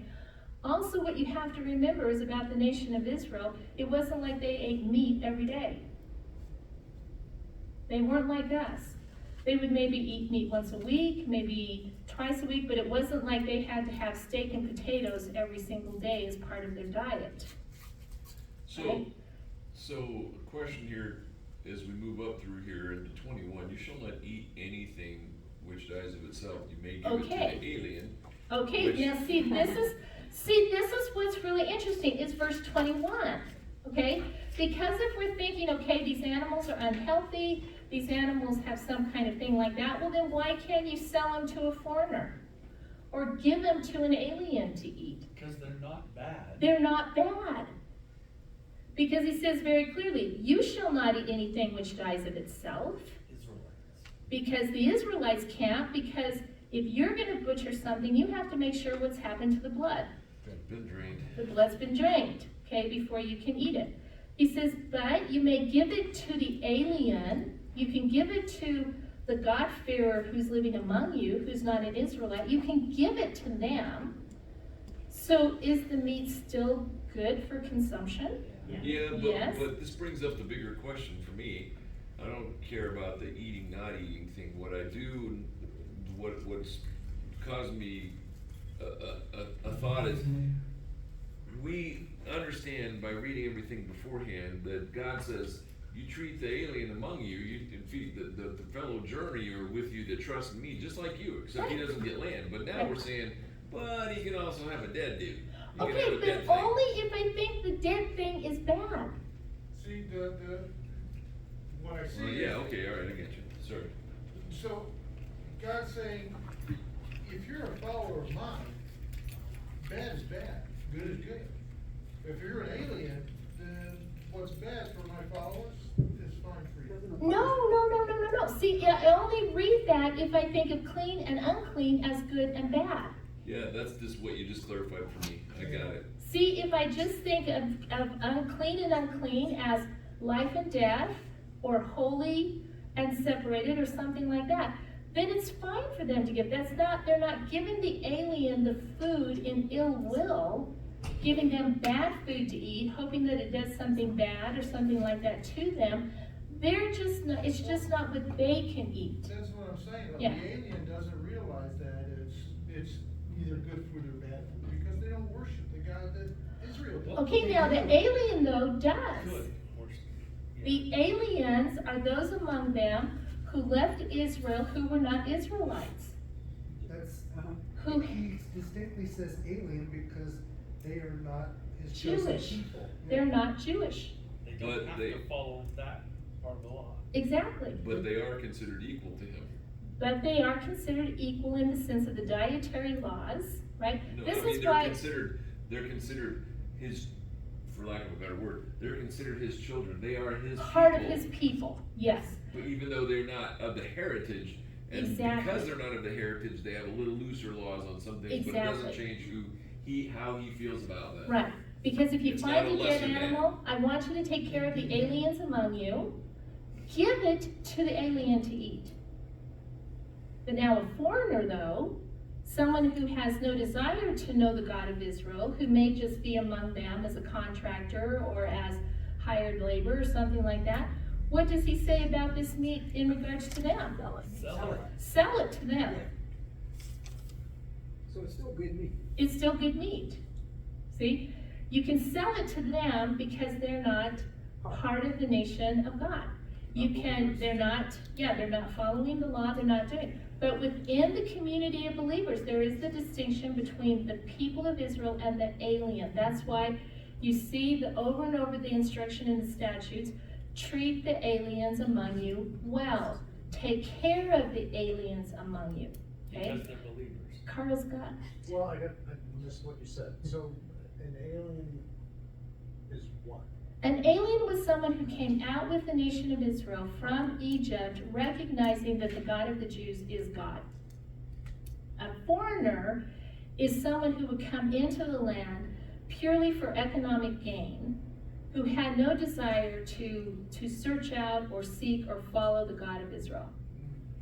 Also, what you have to remember is about the nation of Israel, it wasn't like they ate meat every day. They weren't like us. They would maybe eat meat once a week, maybe twice a week, but it wasn't like they had to have steak and potatoes every single day as part of their diet. So a question here, as we move up through here into 21, you shall not eat anything which dies of itself. You may give it to the alien. Okay, now see, this is what's really interesting, is verse 21, okay? Because if we're thinking, okay, these animals are unhealthy, these animals have some kind of thing like that, well then why can't you sell them to a foreigner? Or give them to an alien to eat? Because they're not bad. They're not bad. Because he says very clearly, you shall not eat anything which dies of itself. Israelites. Because the Israelites can't, because if you're going to butcher something, you have to make sure what's happened to the blood. Been drained. The blood's been drained, okay, before you can eat it. He says, but you may give it to the alien, you can give it to the God-fearer who's living among you, who's not an Israelite, you can give it to them. So is the meat still good for consumption? Yeah, Yes. but this brings up the bigger question for me. I don't care about the eating, not eating thing. What I do, what's caused me a thought is, we understand by reading everything beforehand that God says, you treat the alien among you, you feed the fellow journeyer with you that trusts in me, just like you, except he doesn't get land. But now we're saying, but he can also have a dead dude. He can have Okay, a dead but thing. only if I think the dead thing is bad. See, what I see. Well, yeah, is- okay, all right, I get you. Sorry. So, God's saying, if you're a follower of mine, bad is bad, good is good. If you're an alien, then what's bad for my followers is fine for you. No. See, I only read that if I think of clean and unclean as good and bad. Yeah, that's just what you just clarified for me. I got it. See, if I just think of unclean and unclean as life and death, or holy and separated, or something like that, then it's fine for them to give. They're not giving the alien the food in ill will, giving them bad food to eat, hoping that it does something bad or something like that to them. It's just not what they can eat. That's what I'm saying, though. Yeah. The alien doesn't realize that it's either good food or bad food, because they don't worship the God that Israel does. Okay, now the alien though does. Good, of course. Yeah. The aliens are those among them who left Israel who were not Israelites. That's, Who- he distinctly says alien because they are not his chosen Jewish. people. They're not Jewish. They don't But have they- to follow that part of the law. Exactly. But they are considered equal to him. But they are considered equal in the sense of the dietary laws, right? No, This I mean, is why, they're considered his, for lack of a better word, they're considered his children. They are his part of people. his people, yes. But even though they're not of the heritage, and Exactly. because they're not of the heritage, they have a little looser laws on some things, but it doesn't Exactly. change how he feels about that. Right, because if you It's find not a a dead lesser man. animal, I want you to take care of the aliens among you, give it to the alien to eat. But now a foreigner though, someone who has no desire to know the God of Israel, who may just be among them as a contractor or as hired labor or something like that, what does he say about this meat in regards to them? Sell it. Sell it to them. So it's still good meat. It's still good meat. See? You can sell it to them because they're not part of the nation of God. They're not following the law, they're not doing it. But within the community of believers, there is the distinction between the people of Israel and the alien. That's why you see over and over the instruction in the statutes, treat the aliens among you well. Take care of the aliens among you. Okay? Because they're believers. Carl's got. Well, I missed what you said. So, an alien is what? An alien was someone who came out with the nation of Israel from Egypt, recognizing that the God of the Jews is God. A foreigner is someone who would come into the land purely for economic gain, who had no desire to search out or seek or follow the God of Israel.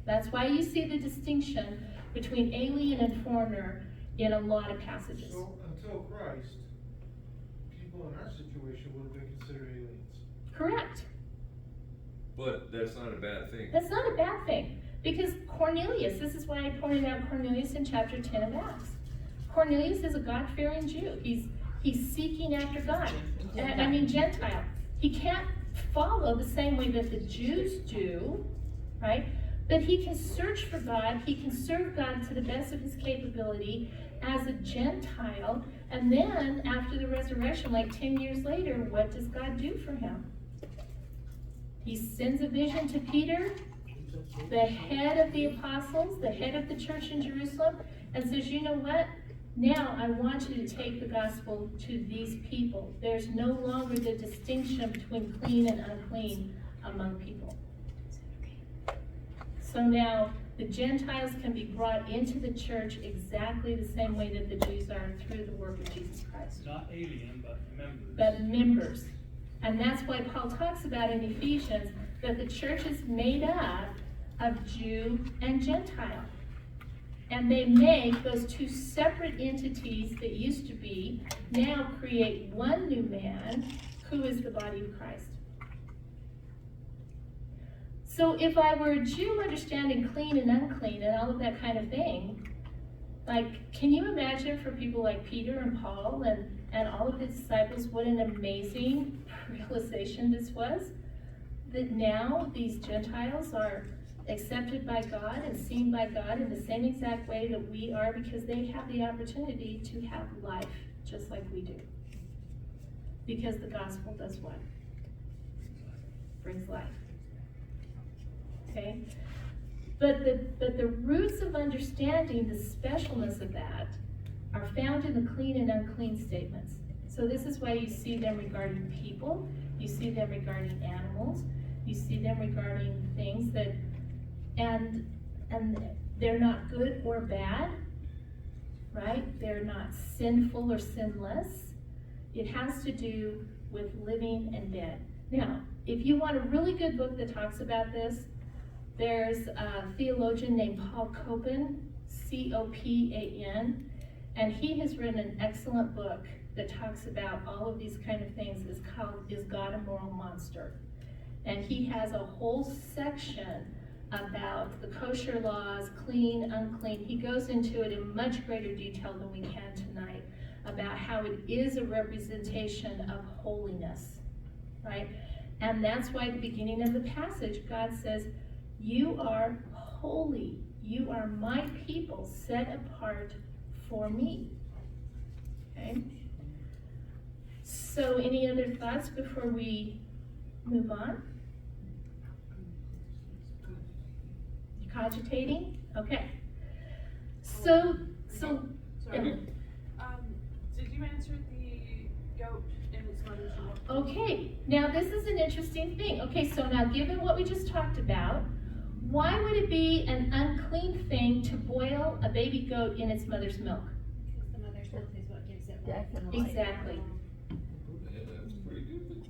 That's why you see the distinction between alien and foreigner in a lot of passages. So, until Christ, people in our situation would have been considered aliens. Correct. But that's not a bad thing. That's not a bad thing, because Cornelius, this is why I pointed out Cornelius in chapter 10 of Acts. Cornelius is a God-fearing Jew. He's seeking after God. Gentile. He can't follow the same way that the Jews do, right? But he can search for God. He can serve God to the best of his capability as a Gentile. And then after the resurrection, like 10 years later, what does God do for him? He sends a vision to Peter, the head of the apostles, the head of the church in Jerusalem, and says, you know what? Now I want you to take the gospel to these people. There's no longer the distinction between clean and unclean among people. So now The Gentiles can be brought into the church exactly the same way that the Jews are through the work of Jesus Christ. Not alien, but members. But members. And that's why Paul talks about in Ephesians that the church is made up of Jew and Gentile. And they make those two separate entities that used to be, now create one new man who is the body of Christ. So if I were a Jew understanding clean and unclean and all of that kind of thing, like, can you imagine for people like Peter and Paul and all of his disciples what an amazing realization this was? That now these Gentiles are accepted by God and seen by God in the same exact way that we are, because they have the opportunity to have life just like we do. Because the gospel does what? Brings life. Okay? But the roots of understanding the specialness of that are found in the clean and unclean statements. So this is why you see them regarding people, you see them regarding animals, you see them regarding things that, and they're not good or bad, right? They're not sinful or sinless. It has to do with living and dead. Now, if you want a really good book that talks about this, there's a theologian named Paul Copan, C-O-P-A-N, and he has written an excellent book that talks about all of these kind of things. It's called Is God a Moral Monster? And he has a whole section about the kosher laws, clean, unclean. He goes into it in much greater detail than we can tonight about how it is a representation of holiness, right? And that's why at the beginning of the passage, God says, you are holy. You are my people set apart for me. Okay? So any other thoughts before we move on? You cogitating? Okay. So Sorry. yeah. Did you answer the goat and its mother's milk? Okay, now this is an interesting thing. Okay, so now given what we just talked about, why would it be an unclean thing to boil a baby goat in its mother's milk? Because the mother's milk is what gives it life. Definitely. Exactly. Yeah, that's pretty good.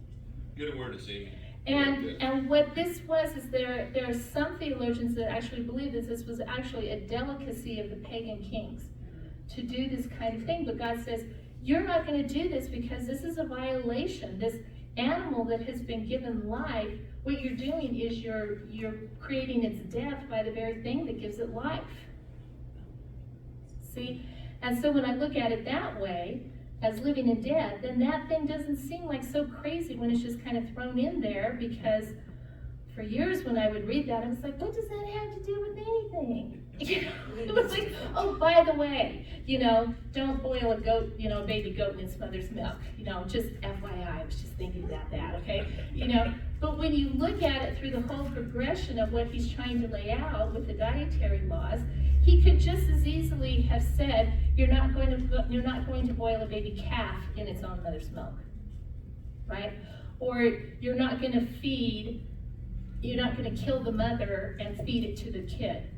Good awareness, Amy. And what this was is there are some theologians that actually believe that this was actually a delicacy of the pagan kings to do this kind of thing. But God says, you're not going to do this because this is a violation. This animal that has been given life, what you're doing is you're creating its death by the very thing that gives it life. See? And so when I look at it that way, as living and dead, then that thing doesn't seem like so crazy when it's just kind of thrown in there, because for years when I would read that, I was like, what does that have to do with anything? You know, it was like, oh, by the way, don't boil a goat, a baby goat in its mother's milk. Just FYI, I was just thinking about that, okay? But when you look at it through the whole progression of what he's trying to lay out with the dietary laws, he could just as easily have said, you're not going to boil a baby calf in its own mother's milk, right? Or you're not going to kill the mother and feed it to the kid.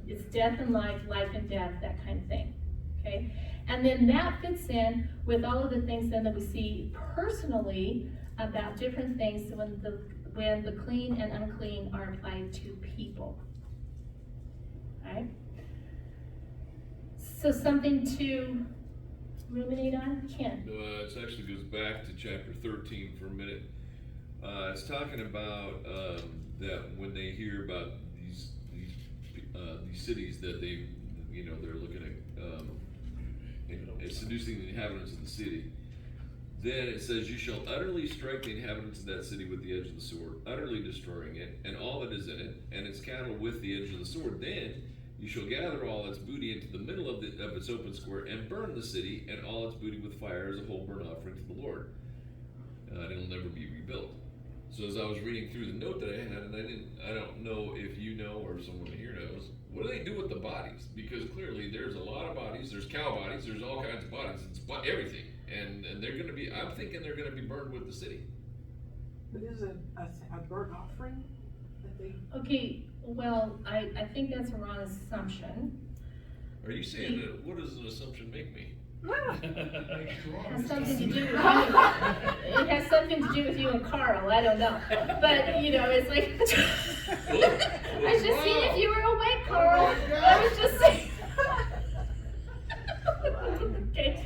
It's death and life, life and death, that kind of thing, okay? And then that fits in with all of the things then that we see personally about different things when the clean and unclean are applied to people, right? So something to ruminate on, Ken? It actually goes back to chapter 13 for a minute. It's talking about that when they hear about these cities that they're looking at seducing the inhabitants of the city. Then it says, you shall utterly strike the inhabitants of that city with the edge of the sword, utterly destroying it, and all that is in it, and its cattle with the edge of the sword. Then you shall gather all its booty into the middle of its open square, and burn the city and all its booty with fire as a whole burnt offering to the Lord. And it'll never be rebuilt. So as I was reading through the note that I had, and I don't know if you know or someone here knows, what do they do with the bodies? Because clearly there's a lot of bodies, there's cow bodies, there's all kinds of bodies, it's everything. And they're gonna be, I'm thinking they're gonna be burned with the city. But is it a burnt offering that they? Okay, Well, I think that's a wrong assumption. Are you saying that, what does an assumption make me? It has something to do with you. It has something to do with you and Carl, I don't know. But, you know, it's like, I was just seeing if you were awake, Carl. I was just saying. Okay.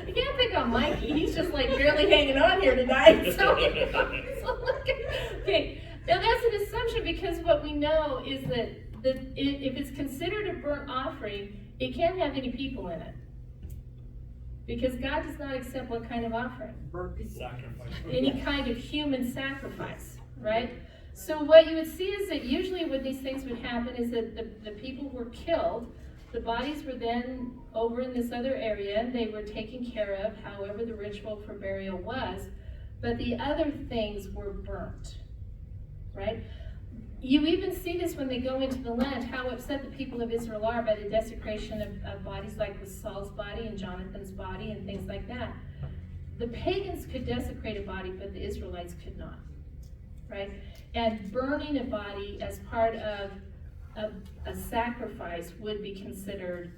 You can't pick on Mikey, he's just like barely hanging on here tonight, so. Okay, now that's an assumption because what we know is that if it's considered a burnt offering, it can't have any people in it. Because God does not accept what kind of offering? Sacrifice. Any kind of human sacrifice, right? So what you would see is that usually when these things would happen is that the people were killed, the bodies were then over in this other area, and they were taken care of, however the ritual for burial was, but the other things were burnt, right? You even see this when they go into the land, how upset the people of Israel are by the desecration of bodies like with Saul's body and Jonathan's body and things like that. The pagans could desecrate a body, but the Israelites could not, right? And burning a body as part of a sacrifice would be considered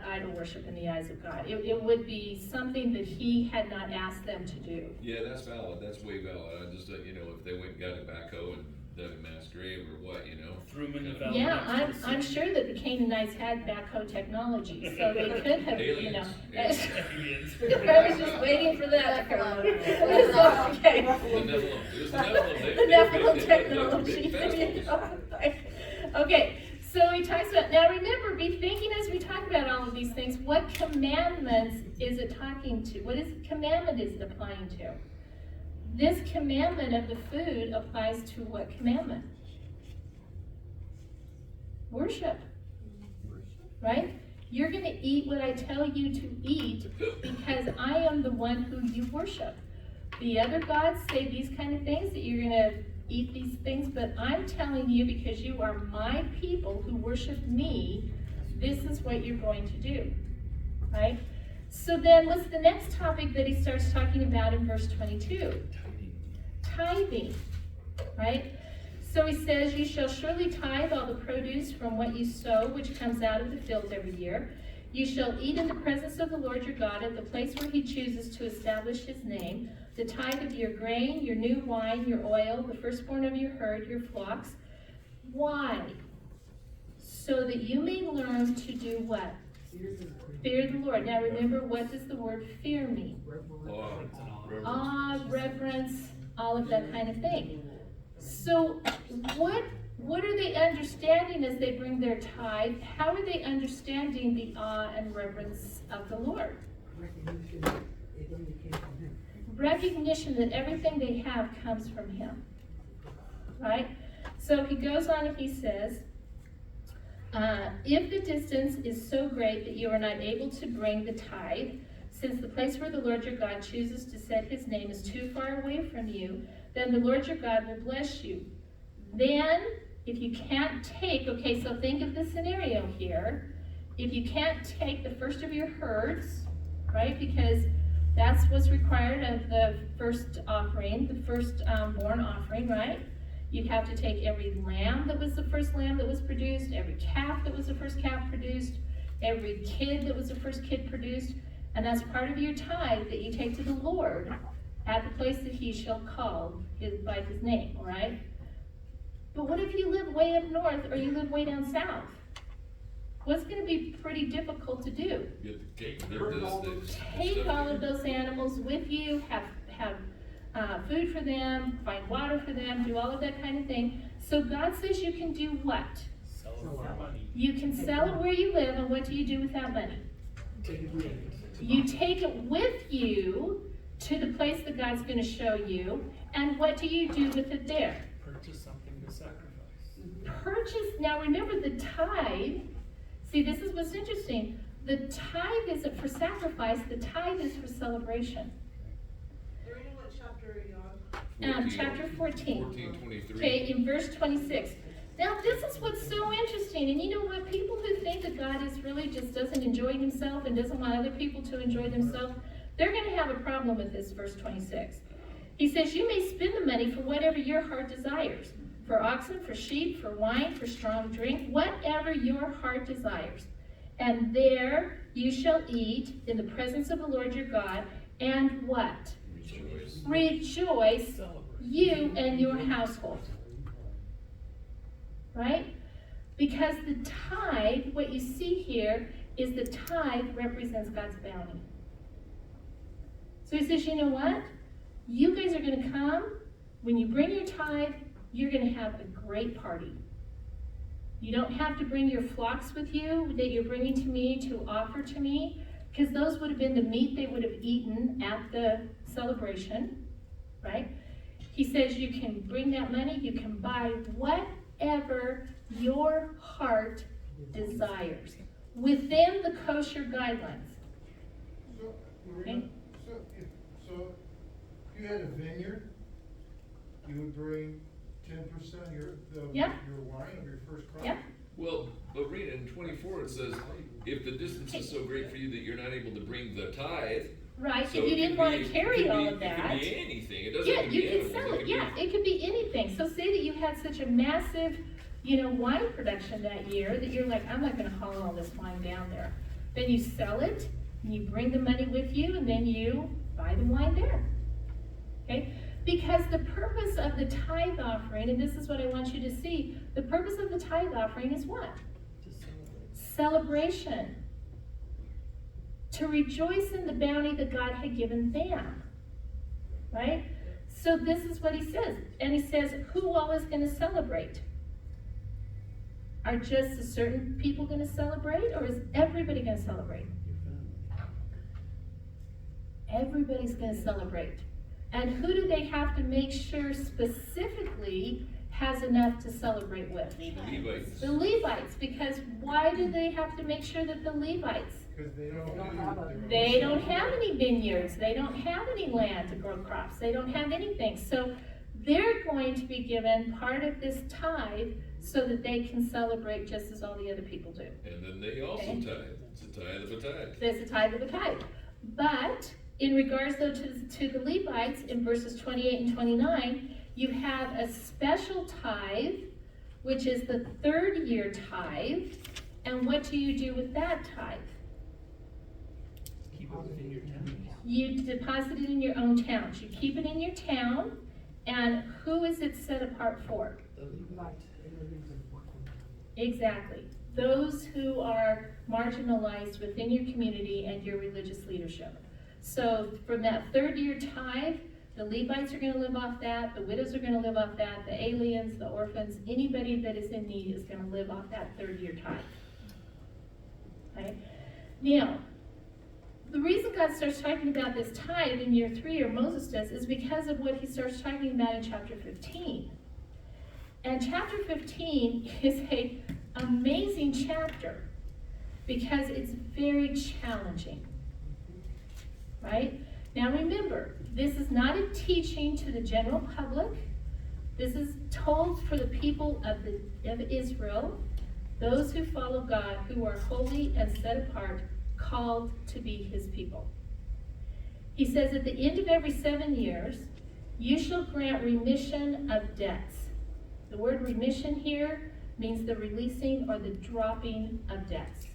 idol worship in the eyes of God. It would be something that he had not asked them to do. Yeah, that's valid, that's way valid. I just, you know, if they went and got a backhoe and dug a mass grave or what, you know. Threw them in the valley. Yeah, I'm sure that the Canaanites had backhoe technology, so they could have, you know. Aliens. I was just waiting for that to come out. Okay. The Nephilim, it was the Nephilim. The Nephilim technology. Okay, so he talks about, now remember, be thinking as we talk about all of these things, what commandments is it talking to? What commandment is it applying to? This commandment of the food applies to what commandment? Worship. Right? You're going to eat what I tell you to eat because I am the one who you worship. The other gods say these kind of things, that you're going to eat these things, but I'm telling you because you are my people who worship me, this is what you're going to do. Right? So then what's the next topic that he starts talking about in verse 22? Tithing, right? So he says, you shall surely tithe all the produce from what you sow, which comes out of the fields every year. You shall eat in the presence of the Lord your God at the place where he chooses to establish his name, the tithe of your grain, your new wine, your oil, the firstborn of your herd, your flocks. Why? So that you may learn to do what? Fear the Lord. Now remember, what does the word fear mean? Awe, reverence, all of that kind of thing. So what are they understanding as they bring their tithe? How are they understanding the awe and reverence of the Lord? Recognition that everything they have comes from him. Right? So he goes on and he says, if the distance is so great that you are not able to bring the tithe, since the place where the Lord your God chooses to set his name is too far away from you, then the Lord your God will bless you. Then, if you can't take, okay, so think of the scenario here. If you can't take the first of your herds, right, because that's what's required of the first offering, the first born offering, right? You'd have to take every lamb that was the first lamb that was produced, every calf that was the first calf produced, every kid that was the first kid produced, and that's part of your tithe that you take to the Lord at the place that he shall call by his name, all right? But what if you live way up north or you live way down south? What's going to be pretty difficult to do? Take all of those animals with you, have food for them, find water for them, do all of that kind of thing. So God says you can do what? Sell it for money. You can sell it where you live, and what do you do with that money? You take it with you to the place that God's going to show you, and what do you do with it there? Purchase something to sacrifice. Purchase, now remember the tithe, see this is what's interesting, the tithe isn't for sacrifice, the tithe is for celebration. What chapter are you on? Chapter 14. 14:23. Okay, in verse 26. Now this is what's so interesting, and you know what, people who think that God is really just doesn't enjoy himself and doesn't want other people to enjoy themselves, they're going to have a problem with this verse 26. He says, you may spend the money for whatever your heart desires, for oxen, for sheep, for wine, for strong drink, whatever your heart desires. And there you shall eat in the presence of the Lord your God, and what? Rejoice. Rejoice, you and your household. Right? Because the tithe, what you see here, is the tithe represents God's bounty. So he says, you know what? You guys are going to come. When you bring your tithe, you're going to have a great party. You don't have to bring your flocks with you that you're bringing to me to offer to me, because those would have been the meat they would have eaten at the celebration, right? He says you can bring that money, you can buy whatever your heart desires within the kosher guidelines. So, Okay. Marina, so if you had a vineyard, you would bring 10% of your wine of your first crop? Yeah. Well, but read in 24, it says, if the distance is so great for you that you're not able to bring the tithe. Right, so if you it didn't could want be- to carry it could all be- of that. It could be anything, it doesn't Yeah, have to you be can animals, sell it it, could yeah, be. it could be anything. So say that you had such a massive, wine production that year that you're like, I'm not gonna haul all this wine down there. Then you sell it, and you bring the money with you, and then you buy the wine there. Okay? Because the purpose of the tithe offering, and this is what I want you to see, the purpose of the tithe offering is what? Celebration. To rejoice in the bounty that God had given them. Right? So this is what he says. And he says, who all is going to celebrate? Are just a certain people going to celebrate, or is everybody going to celebrate? Everybody's going to celebrate. And who do they have to make sure specifically has enough to celebrate with? Levites. The Levites. Because why do they have to make sure that the Levites? Because they don't have it. They don't have any vineyards. They don't have any land to grow crops. They don't have anything. So they're going to be given part of this tithe so that they can celebrate just as all the other people do. And then they also Okay. tithe, it's a tithe of a tithe. There's a tithe of a tithe. But in regards though to the Levites, in verses 28 and 29, you have a special tithe, which is the third year tithe. And what do you do with that tithe? Keep it within your town. You deposit it in your own towns. You keep it in your town, and who is it set apart for? Exactly. Those who are marginalized within your community and your religious leadership. So from that third year tithe, the Levites are going to live off that, the widows are going to live off that, the aliens, the orphans, anybody that is in need is going to live off that third year tithe. Right? Now, the reason God starts talking about this tithe in year 3, or Moses does, is because of what he starts talking about in chapter 15. And chapter 15 is an amazing chapter because it's very challenging. Right? Now remember, this is not a teaching to the general public. This is told for the people of Israel, those who follow God, who are holy and set apart, called to be his people. He says, at the end of every 7 years, you shall grant remission of debts. The word remission here means the releasing or the dropping of debts.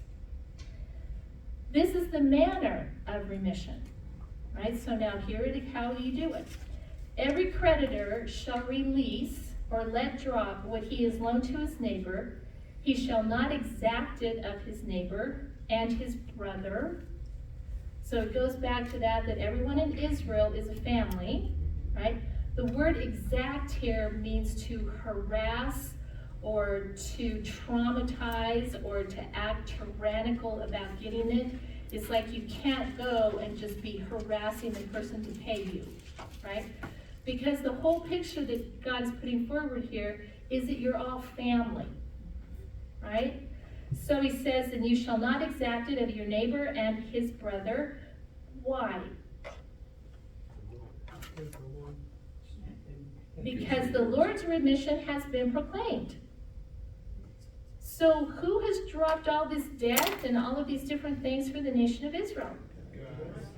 This is the manner of remission. Right? So now here it is, how do you do it? Every creditor shall release or let drop what he has loaned to his neighbor. He shall not exact it of his neighbor and his brother. So it goes back to that everyone in Israel is a family, right? The word exact here means to harass or to traumatize or to act tyrannical about getting it. It's like you can't go and just be harassing the person to pay you, right? Because the whole picture that God is putting forward here is that you're all family, right? So he says, and you shall not exact it of your neighbor and his brother. Why? Because the Lord's remission has been proclaimed. So who has dropped all this debt and all of these different things for the nation of Israel?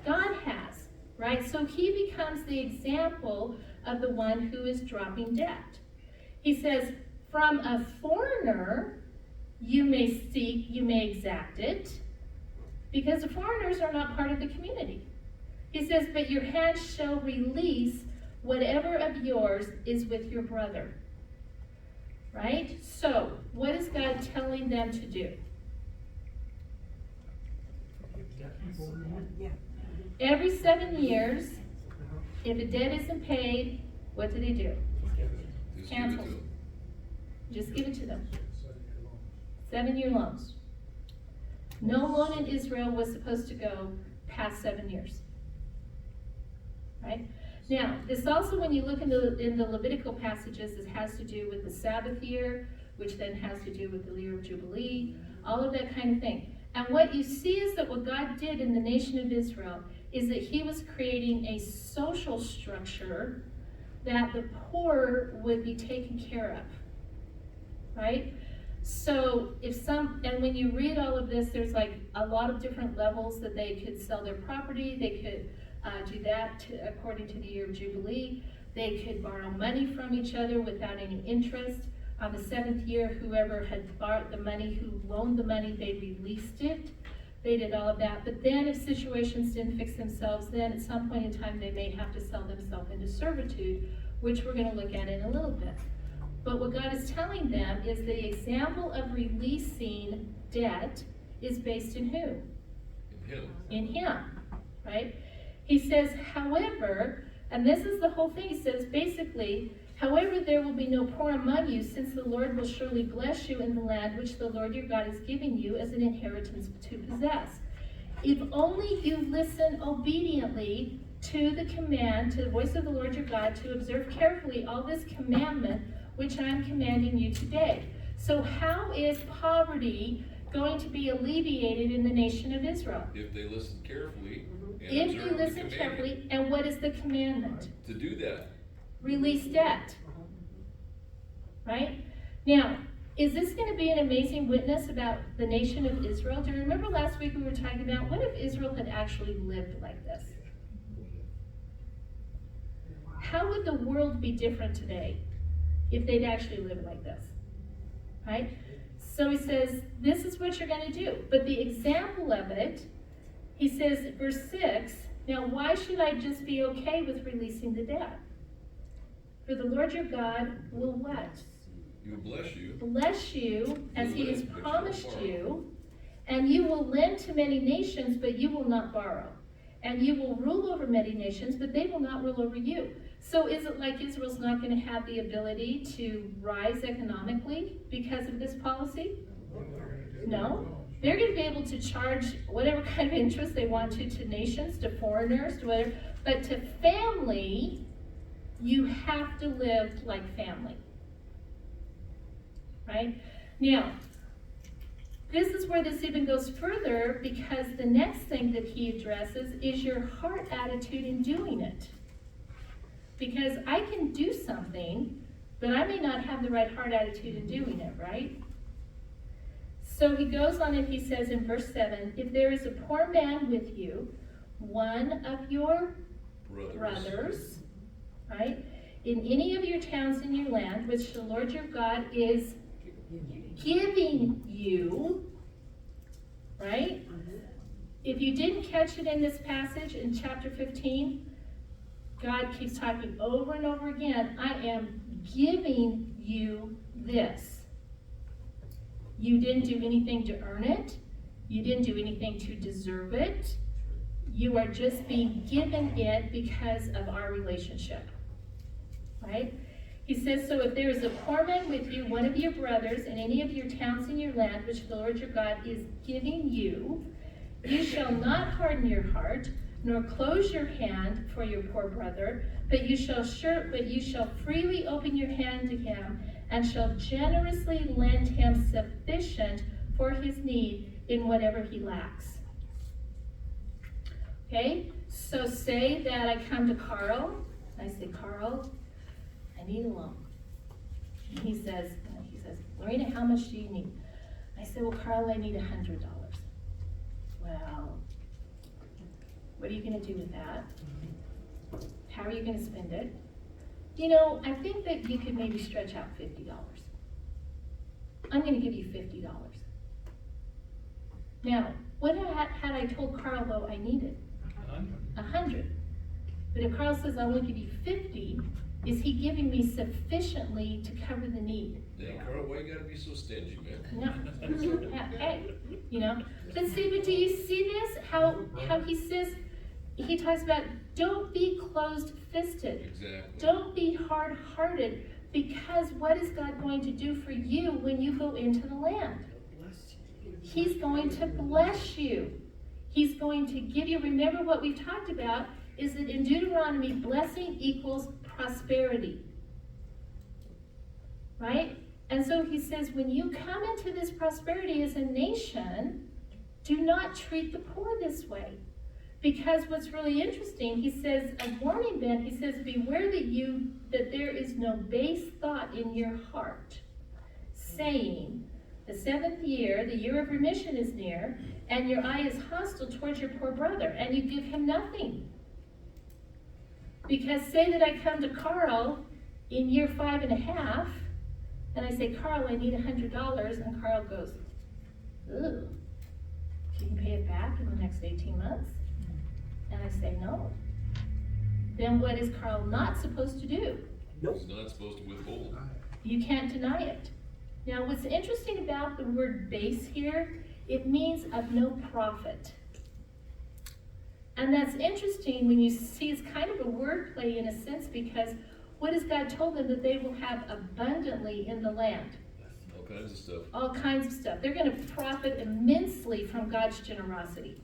God has. right? So he becomes the example of the one who is dropping debt. He says, from a foreigner, you may exact it, because the foreigners are not part of the community. He says, but your hand shall release whatever of yours is with your brother. Right? So, what is God telling them to do? Every 7 years, if a debt isn't paid, what do they do? Just give it Cancel. to 'em. Just give it to them. 7-year loans. No loan in Israel was supposed to go past 7 years. Right? Now, this also, when you look in the Levitical passages, it has to do with the Sabbath year, which then has to do with the year of Jubilee, all of that kind of thing. And what you see is that what God did in the nation of Israel is that he was creating a social structure that the poor would be taken care of. Right? So and when you read all of this, there's like a lot of different levels that they could sell their property. They could do that according to the year of Jubilee. They could borrow money from each other without any interest. On the 7th year, whoever had borrowed the money, who loaned the money, they released it. They did all of that. But then if situations didn't fix themselves, then at some point in time, they may have to sell themselves into servitude, which we're going to look at in a little bit. But what God is telling them is the example of releasing debt is based in who? In him. In him, right? He says, however, and this is the whole thing, he says basically, however, there will be no poor among you, since the Lord will surely bless you in the land which the Lord your God is giving you as an inheritance to possess. If only you listen obediently to the command, to the voice of the Lord your God, to observe carefully all this commandment which I am commanding you today. So how is poverty going to be alleviated in the nation of Israel? If they listen carefully and If you observe the listen commandment. carefully, and what is the commandment? To do that. Release debt. Right? Now, is this going to be an amazing witness about the nation of Israel? Do you remember last week we were talking about what if Israel had actually lived like this? How would the world be different today if they'd actually lived like this? Right? So he says, this is what you're going to do. But the example of it, he says, verse 6, now why should I just be okay with releasing the debt? For the Lord your God will what? He will bless you. Bless you as he has But you won't promised borrow. you, and you will lend to many nations, but you will not borrow. And you will rule over many nations, but they will not rule over you. So is it like Israel's not going to have the ability to rise economically because of this policy? No. They're going to be able to charge whatever kind of interest they want to nations, to foreigners, to whatever. But to family, you have to live like family. Right? Now, this is where this even goes further, because the next thing that he addresses is your heart attitude in doing it. Because I can do something, but I may not have the right heart attitude in doing it, right? So he goes on and he says in verse 7, if there is a poor man with you, one of your brothers, right, in any of your towns in your land, which the Lord your God is giving you, right? If you didn't catch it in this passage in chapter 15, God keeps talking over and over again, I am giving you this. You didn't do anything to earn it. You didn't do anything to deserve it. You are just being given it because of our relationship, right? He says, so if there is a poor man with you, one of your brothers, in any of your towns in your land, which the Lord your God is giving you, you shall not harden your heart, nor close your hand for your poor brother, but you shall freely open your hand to him, and shall generously lend him sufficient for his need in whatever he lacks. Okay, so say that I come to Carl, and I say, Carl, I need a loan. And he says, Lorena, how much do you need? I said, well, Carl, I need $100. Well, what are you going to do with that? How are you gonna spend it? You know, I think that you could maybe stretch out $50. I'm gonna give you $50. Now, what had I told Carl though I needed? 100. But if Carl says I will give you 50, is he giving me sufficiently to cover the need? Yeah, Carl, why you gotta be so stingy, man? No. Hey, you know. But see, but do you see this? How he says, he talks about don't be closed-fisted. Exactly. Don't be hard-hearted, because what is God going to do for you when you go into the land? He's going to bless you. He's going to give you, remember what we've talked about, is that in Deuteronomy, blessing equals prosperity. Right? And so he says, when you come into this prosperity as a nation, do not treat the poor this way. Because what's really interesting, he says, a warning then, he says, beware that there is no base thought in your heart, saying, the 7th year, the year of remission is near, and your eye is hostile towards your poor brother, and you give him nothing. Because say that I come to Carl in year 5.5, and I say, Carl, I need $100, and Carl goes, ooh, you can pay it back in the next 18 months? And I say, no. Then what is Carl not supposed to do? He's not supposed to withhold. You can't deny it. Now, what's interesting about the word base here, it means of no profit. And that's interesting when you see it's kind of a wordplay in a sense, because what has God told them? That they will have abundantly in the land. All kinds of stuff. All kinds of stuff. They're going to profit immensely from God's generosity.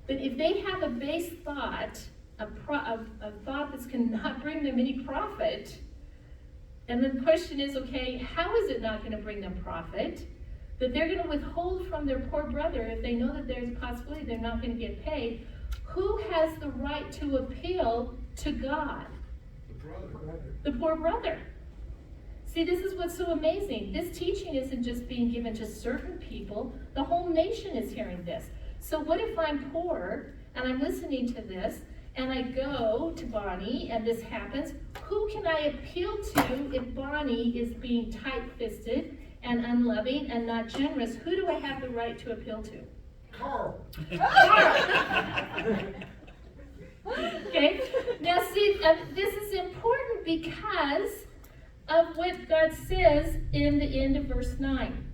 But if they have a base thought, a thought that's going to not bring them any profit, and the question is, okay, how is it not going to bring them profit? That they're going to withhold from their poor brother if they know that there's a possibility they're not going to get paid. Who has the right to appeal to God? The brother. The poor brother. See, this is what's so amazing. This teaching isn't just being given to certain people. The whole nation is hearing this. So what if I'm poor and I'm listening to this and I go to Bonnie and this happens? Who can I appeal to if Bonnie is being tight-fisted and unloving and not generous? Who do I have the right to appeal to? Carl. Okay, now see, this is important because of what God says in the end of verse 9.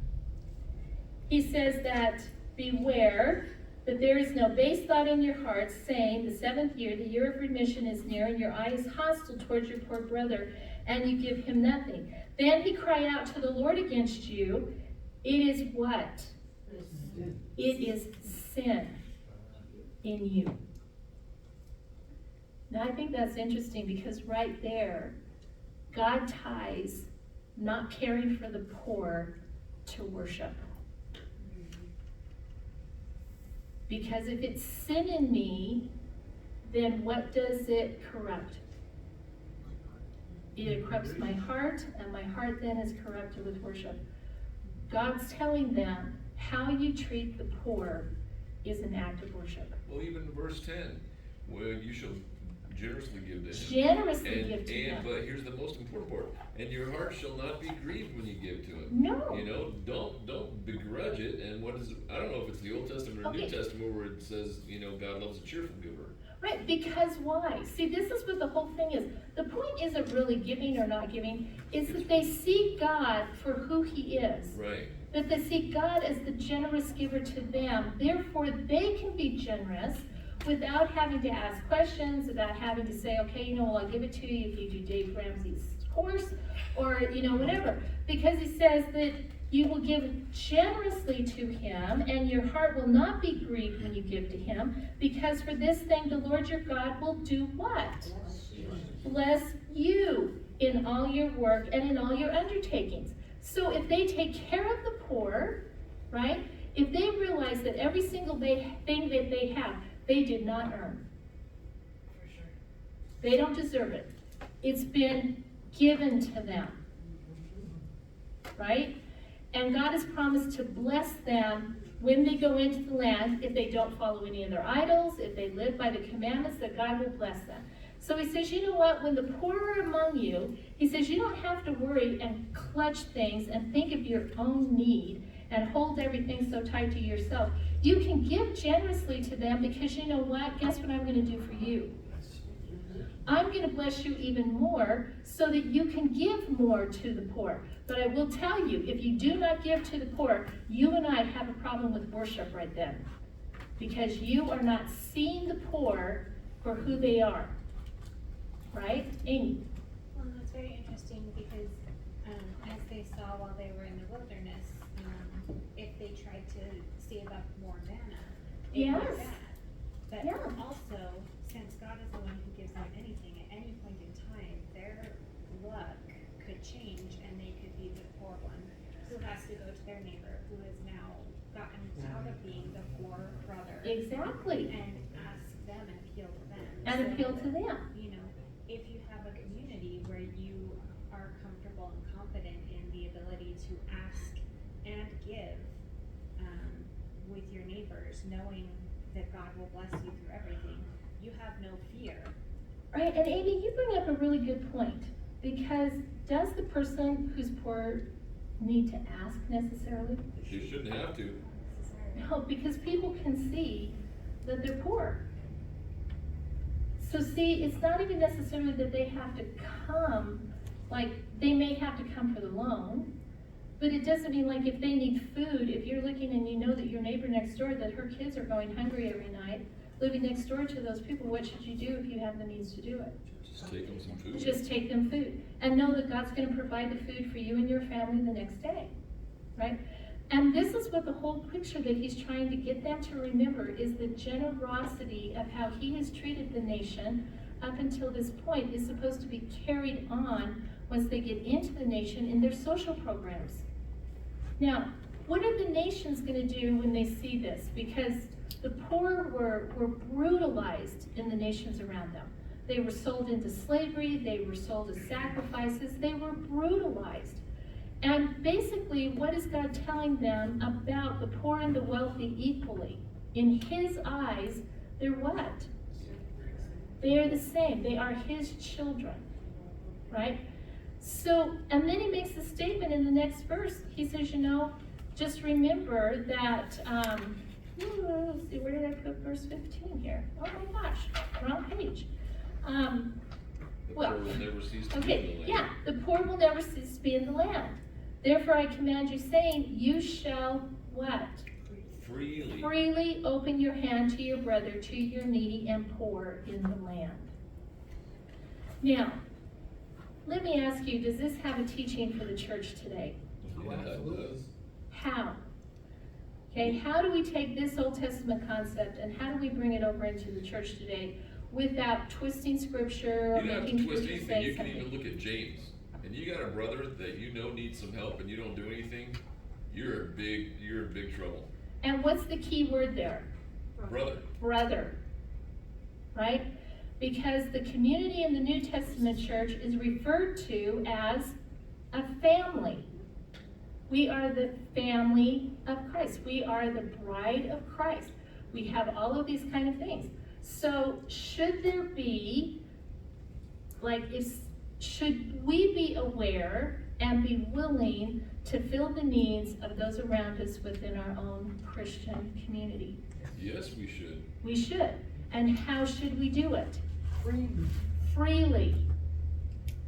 He says that, beware that there is no base thought in your hearts, saying, the 7th year, the year of remission is near, and your eye is hostile towards your poor brother, and you give him nothing. Then he cry out to the Lord against you. It is what? It is sin in you. Now I think that's interesting, because right there, God ties not caring for the poor to worship. Because if it's sin in me, then what does it corrupt? It corrupts my heart, and my heart then is corrupted with worship. God's telling them how you treat the poor is an act of worship. Well, even verse 10, where you shall generously give to him. Generously give to him. But here's the most important part. And your heart shall not be grieved when you give to him. No. You know, don't begrudge it. And what is, I don't know if it's the Old Testament or New Testament where it says, you know, God loves a cheerful giver. Right, because why? See, this is what the whole thing is. The point isn't really giving or not giving. It's that they see God for who he is. Right. That they see God as the generous giver to them. Therefore, they can be generous without having to ask questions, without having to say, okay, you know, well, I'll give it to you if you do Dave Ramsey's course, or, you know, whatever. Because he says that you will give generously to him, and your heart will not be grieved when you give to him, because for this thing the Lord your God will do what? Bless you in all your work and in all your undertakings. So if they take care of the poor, right? If they realize that every single thing that they have, they did not earn. They don't deserve it. It's been given to them. Right? And God has promised to bless them when they go into the land, if they don't follow any of their idols, if they live by the commandments, that God will bless them. So he says, you know what, when the poor are among you, he says you don't have to worry and clutch things and think of your own need and hold everything so tight to yourself. You can give generously to them because you know what? Guess what I'm going to do for you? I'm going to bless you even more so that you can give more to the poor. But I will tell you, if you do not give to the poor, you and I have a problem with worship right then. Because you are not seeing the poor for who they are. Right? Amy? Well, that's very interesting because as they saw while they were in the wilderness, if they tried to save up more manna, it Yes. was bad. But Yeah. also, since God is the one who gives them anything, at any point in time, their luck could change and they could be the poor one who has to go to their neighbor who has now gotten out of being the poor brother. Exactly. And ask them and appeal to them. And So, appeal to them. you know, if you have a community where you are comfortable and confident in the ability to ask and give with your neighbors, knowing that God will bless you through everything, you have no fear. Right, and Amy, you bring up a really good point. Because does the person who's poor need to ask necessarily? You shouldn't have to. No, because people can see that they're poor. So see, it's not even necessarily that they have to come, like, they may have to come for the loan, but it doesn't mean like if they need food, if you're looking and you know that your neighbor next door, that her kids are going hungry every night, living next door to those people, what should you do if you have the means to do it? Just take them some food. Just take them food. And know that God's gonna provide the food for you and your family the next day, right? And this is what the whole picture that he's trying to get them to remember is the generosity of how he has treated the nation up until this point is supposed to be carried on once they get into the nation in their social programs. Now, what are the nations gonna do when they see this? Because the poor were brutalized in the nations around them. They were sold into slavery, they were sold as sacrifices, they were brutalized. And basically, what is God telling them about the poor and the wealthy equally? In his eyes, they're what? They are the same. They are his children, right? So, and then he makes a statement in the next verse. He says, you know, just remember that, let's see, where did I put verse 15 here? Oh my gosh, wrong page. The poor will never cease to be in the Okay, land. yeah, the poor will never cease to be in the land. Therefore I command you, saying, you shall what? Freely. Freely open your hand to your brother, to your needy and poor in the land. Now, let me ask you, does this have a teaching for the church today? Yeah, it does. How? Okay, how do we take this Old Testament concept and how do we bring it over into the church today without twisting scripture or You don't have making to twist scripture anything. say You can even something? look at James. And you got a brother that you know needs some help and you don't do anything, you're in big trouble. And what's the key word there? Brother. Brother. Right? Because the community in the New Testament church is referred to as a family. We are the family of Christ. We are the bride of Christ. We have all of these kind of things. So should there be, should we be aware and be willing to fill the needs of those around us within our own Christian community? Yes, we should. We should. And how should we do it? Freely. Freely.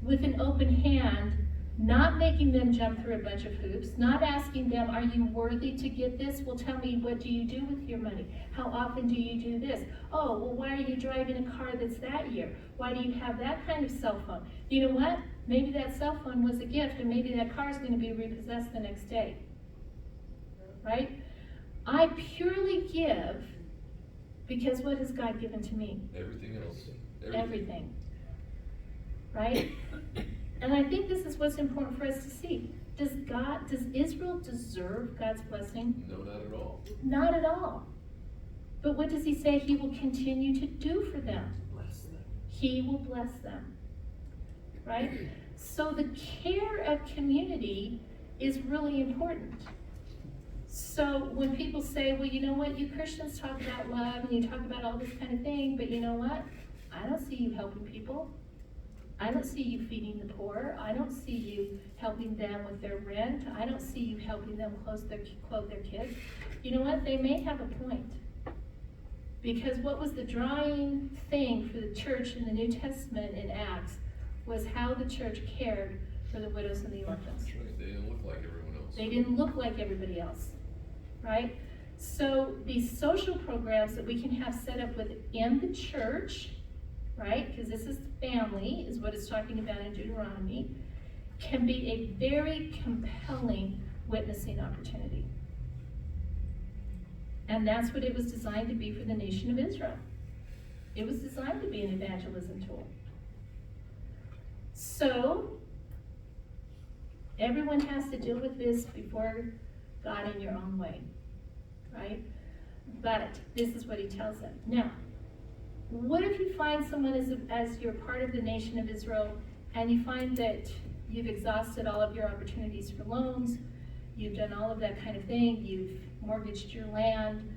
With an open hand, not making them jump through a bunch of hoops, not asking them, are you worthy to get this? Well, tell me, what do you do with your money? How often do you do this? Oh, well, why are you driving a car that's that year? Why do you have that kind of cell phone? You know what? Maybe that cell phone was a gift and maybe that car is going to be repossessed the next day. Right? I purely give because what has God given to me? Everything else. Everything. Right? And I think this is what's important for us to see. Does Israel deserve God's blessing? No, not at all. Not at all. But what does he say he will continue to do for them? Bless them. He will bless them. Right? So the care of community is really important. So when people say, well, you know what, you Christians talk about love and you talk about all this kind of thing, but you know what? I don't see you helping people. I don't see you feeding the poor. I don't see you helping them with their rent. I don't see you helping them clothe their kids. You know what? They may have a point. Because what was the drawing thing for the church in the New Testament in Acts was how the church cared for the widows and the orphans. That's right, they didn't look like everyone else. They didn't look like everybody else, right? So these social programs that we can have set up within the church, right? Because this is family, is what it's talking about in Deuteronomy, can be a very compelling witnessing opportunity. And that's what it was designed to be for the nation of Israel. It was designed to be an evangelism tool. So, everyone has to deal with this before God in your own way, right? But this is what he tells them. Now, what if you find someone as you're part of the nation of Israel and you find that you've exhausted all of your opportunities for loans, you've done all of that kind of thing, you've mortgaged your land?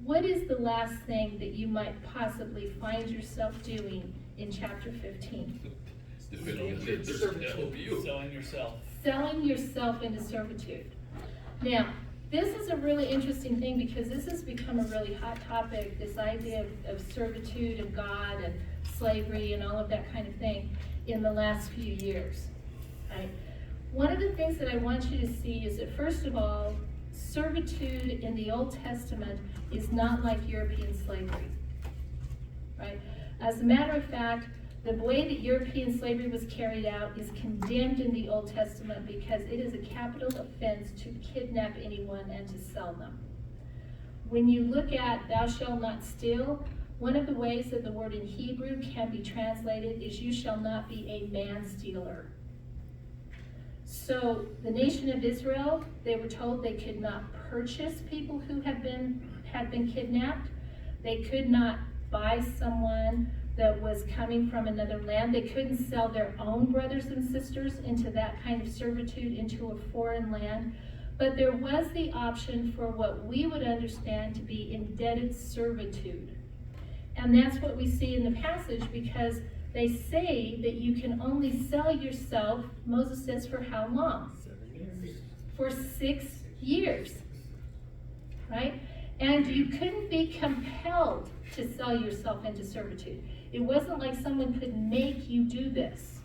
What is the last thing that you might possibly find yourself doing in chapter 15? Depending on the help you. Selling yourself. Selling yourself into servitude. Now, this is a really interesting thing because this has become a really hot topic, this idea of servitude of God and slavery and all of that kind of thing in the last few years, right? One of the things that I want you to see is that, first of all, servitude in the Old Testament is not like European slavery, right? As a matter of fact, the way that European slavery was carried out is condemned in the Old Testament because it is a capital offense to kidnap anyone and to sell them. When you look at thou shalt not steal, one of the ways that the word in Hebrew can be translated is you shall not be a man-stealer. So the nation of Israel, they were told they could not purchase people who had been kidnapped. They could not buy someone that was coming from another land. They couldn't sell their own brothers and sisters into that kind of servitude, into a foreign land. But there was the option for what we would understand to be indebted servitude. And that's what we see in the passage, because they say that you can only sell yourself, Moses says, for how long? 7 years. For 6 years, right? And you couldn't be compelled to sell yourself into servitude. It wasn't like someone could make you do this.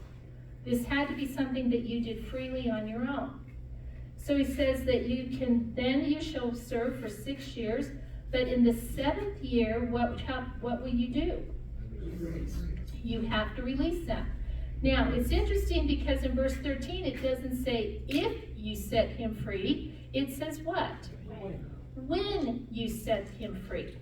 This had to be something that you did freely on your own. So he says that then you shall serve for 6 years, but in the 7th year, what will you do? You have to release them. Now, it's interesting because in verse 13, it doesn't say if you set him free. It says what? When you set him free.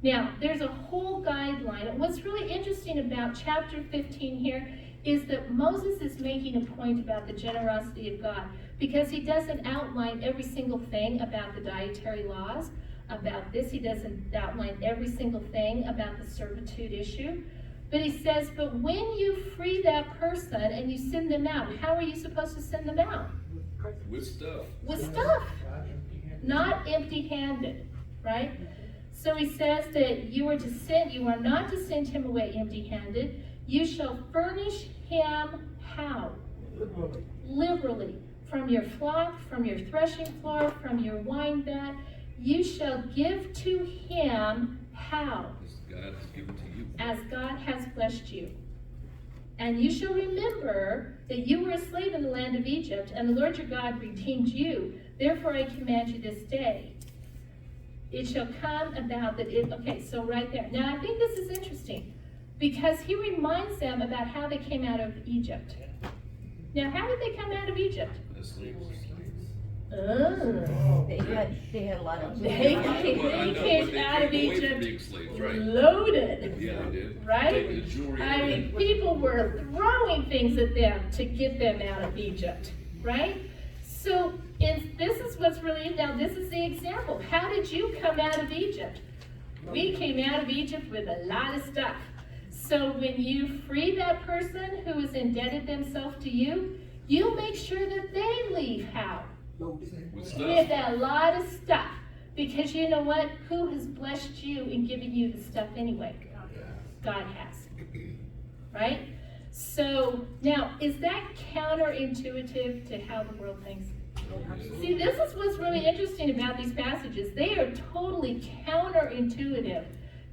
Now, there's a whole guideline. And what's really interesting about chapter 15 here is that Moses is making a point about the generosity of God, because he doesn't outline every single thing about the dietary laws, about this. He doesn't outline every single thing about the servitude issue. But he says, but when you free that person and you send them out, how are you supposed to send them out? With stuff. With stuff. Not empty-handed, right? So he says that you are not to send him away empty-handed. You shall furnish him how? Liberally. From your flock, from your threshing floor, from your wine vat, you shall give to him how? As God has given to you. As God has blessed you. And you shall remember that you were a slave in the land of Egypt, and the Lord your God redeemed you. Therefore I command you this day. It shall come about that okay, so right there. Now I think this is interesting, because he reminds them about how they came out of Egypt. Now, how did they come out of Egypt? As slaves. Oh. They had a lot of. They Well, I came know, but they out of came away from Egypt being slaves, right? loaded. Yeah, they did. Right? Taking the jewelry and I mean, everything. people were throwing things at them to get them out of Egypt, right? So, this is what's really, now this is the example. How did you come out of Egypt? We came out of Egypt with a lot of stuff. So when you free that person who has indebted themselves to you, you make sure that they leave how? with stuff. With a lot of stuff. Because you know what? Who has blessed you in giving you the stuff anyway? God has. Right? So, now, is that counterintuitive to how the world thinks? See, this is what's really interesting about these passages. They are totally counterintuitive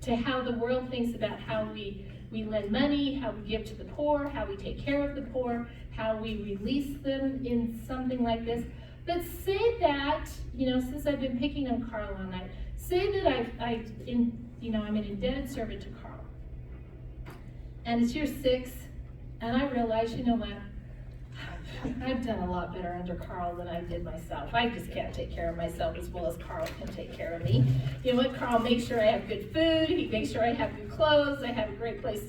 to how the world thinks about how we lend money, how we give to the poor, how we take care of the poor, how we release them in something like this. But say that, since I've been picking on Carl all night, say that I'm an indebted servant to Carl. And it's year 6, and I realize, you know what? I've done a lot better under Carl than I did myself. I just can't take care of myself as well as Carl can take care of me. You know what? Carl makes sure I have good food. He makes sure I have good clothes. I have a great place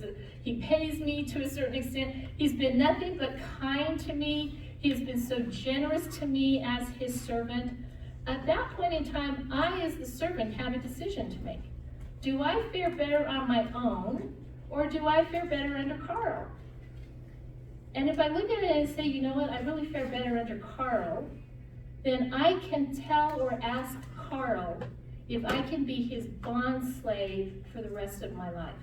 he pays me to a certain extent. He's been nothing but kind to me. He's been so generous to me as his servant. At that point in time, I as the servant have a decision to make. Do I fare better on my own, or do I fare better under Carl? And if I look at it and say, you know what, I really fare better under Carl, then I can tell or ask Carl if I can be his bond slave for the rest of my life.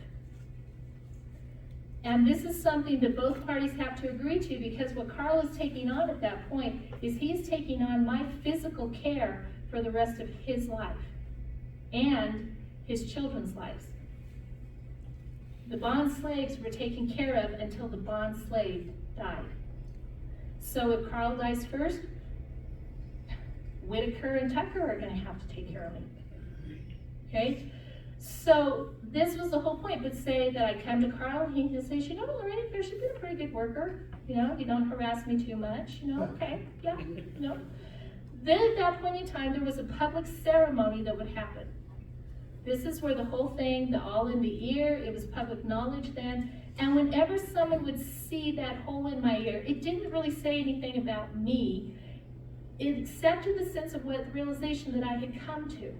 And this is something that both parties have to agree to, because what Carl is taking on at that point is he's taking on my physical care for the rest of his life and his children's lives. The bond slaves were taken care of until the bond slave died. So if Carl dies first, Whitaker and Tucker are going to have to take care of me. Okay? So this was the whole point. But say that I come to Carl and he just says, you know, Lorraine, you've been a pretty good worker. You don't harass me too much. Okay, yeah, Then at that point in time, there was a public ceremony that would happen. This is where the whole thing, the all in the ear, it was public knowledge then. And whenever someone would see that hole in my ear, it didn't really say anything about me, except in the sense of what realization that I had come to.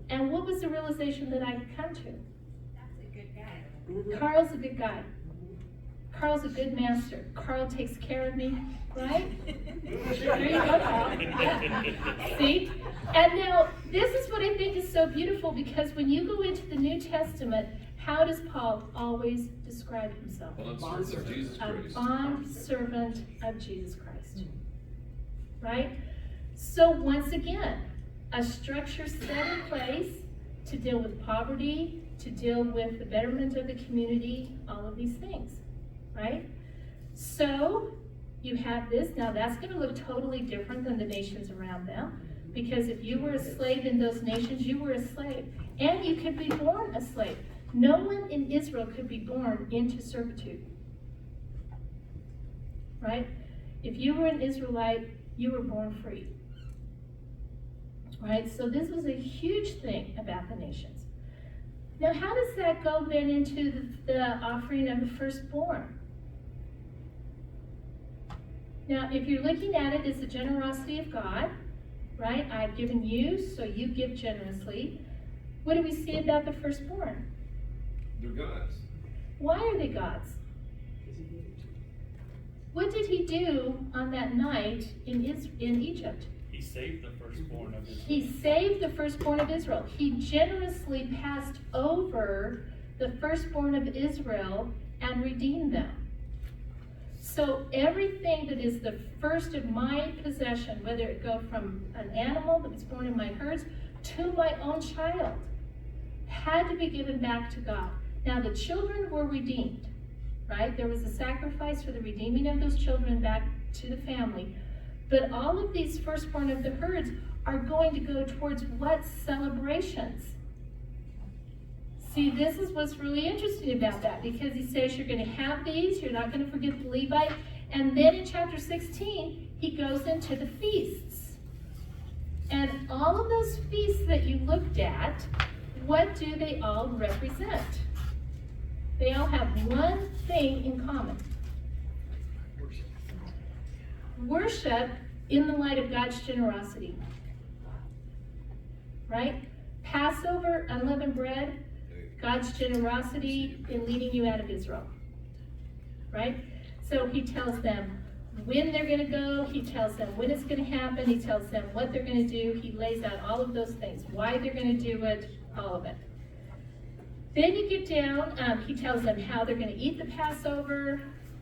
And what was the realization that I had come to? That's a good guy. Carl's a good guy. Carl's a good master. Carl takes care of me, right? There you go, Carl. Yeah. See? And now, this is what I think is so beautiful, because when you go into the New Testament, how does Paul always describe himself? Bondservant of Jesus Christ. A bondservant of Jesus Christ. Right? So once again, a structure set in place to deal with poverty, to deal with the betterment of the community, all of these things. Right? So you have this. Now that's going to look totally different than the nations around them, because if you were a slave in those nations, you were a slave, and you could be born a slave. No one in Israel could be born into servitude. Right? If you were an Israelite, you were born free. Right? So this was a huge thing about the nations. Now, how does that go then into the offering of the firstborn? Now, if you're looking at it as the generosity of God, right? I've given you, so you give generously. What do we see about the firstborn? They're God's. Why are they God's? What did he do on that night in Egypt? He saved the firstborn of Israel. He saved the firstborn of Israel. He generously passed over the firstborn of Israel and redeemed them. So everything that is the first of my possession, whether it go from an animal that was born in my herds to my own child, had to be given back to God. Now the children were redeemed, right? There was a sacrifice for the redeeming of those children back to the family. But all of these firstborn of the herds are going to go towards what celebrations? See, this is what's really interesting about that, because he says you're going to have these, you're not going to forget the Levite. And then in chapter 16, he goes into the feasts. And all of those feasts that you looked at, what do they all represent? They all have one thing in common. Worship in the light of God's generosity. Right? Passover, unleavened bread, God's generosity in leading you out of Israel. Right? So he tells them, when they're gonna go, he tells them when it's gonna happen, he tells them what they're gonna do, he lays out all of those things, why they're gonna do it, all of it. Then you get down, he tells them how they're gonna eat the Passover,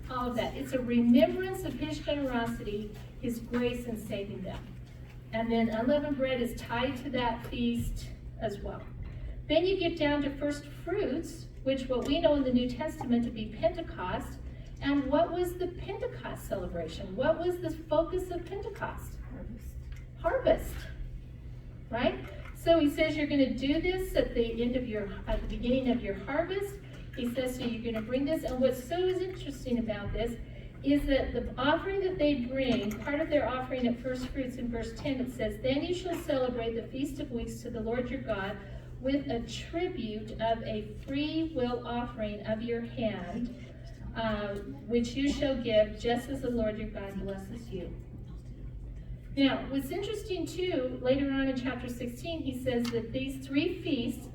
all of that. It's a remembrance of his generosity, his grace in saving them. And then unleavened bread is tied to that feast as well. Then you get down to first fruits, which what we know in the New Testament to be Pentecost. And what was the Pentecost celebration? What was the focus of Pentecost? Harvest. Right? So he says you're going to do this at the beginning of your harvest. He says, so you're going to bring this. And what's so interesting about this is that the offering that they bring, part of their offering at first fruits in verse 10, it says, then you shall celebrate the Feast of Weeks to the Lord your God with a tribute of a free will offering of your hand, which you shall give just as the Lord your God blesses you. Now, what's interesting too, later on in chapter 16, he says that these three feasts,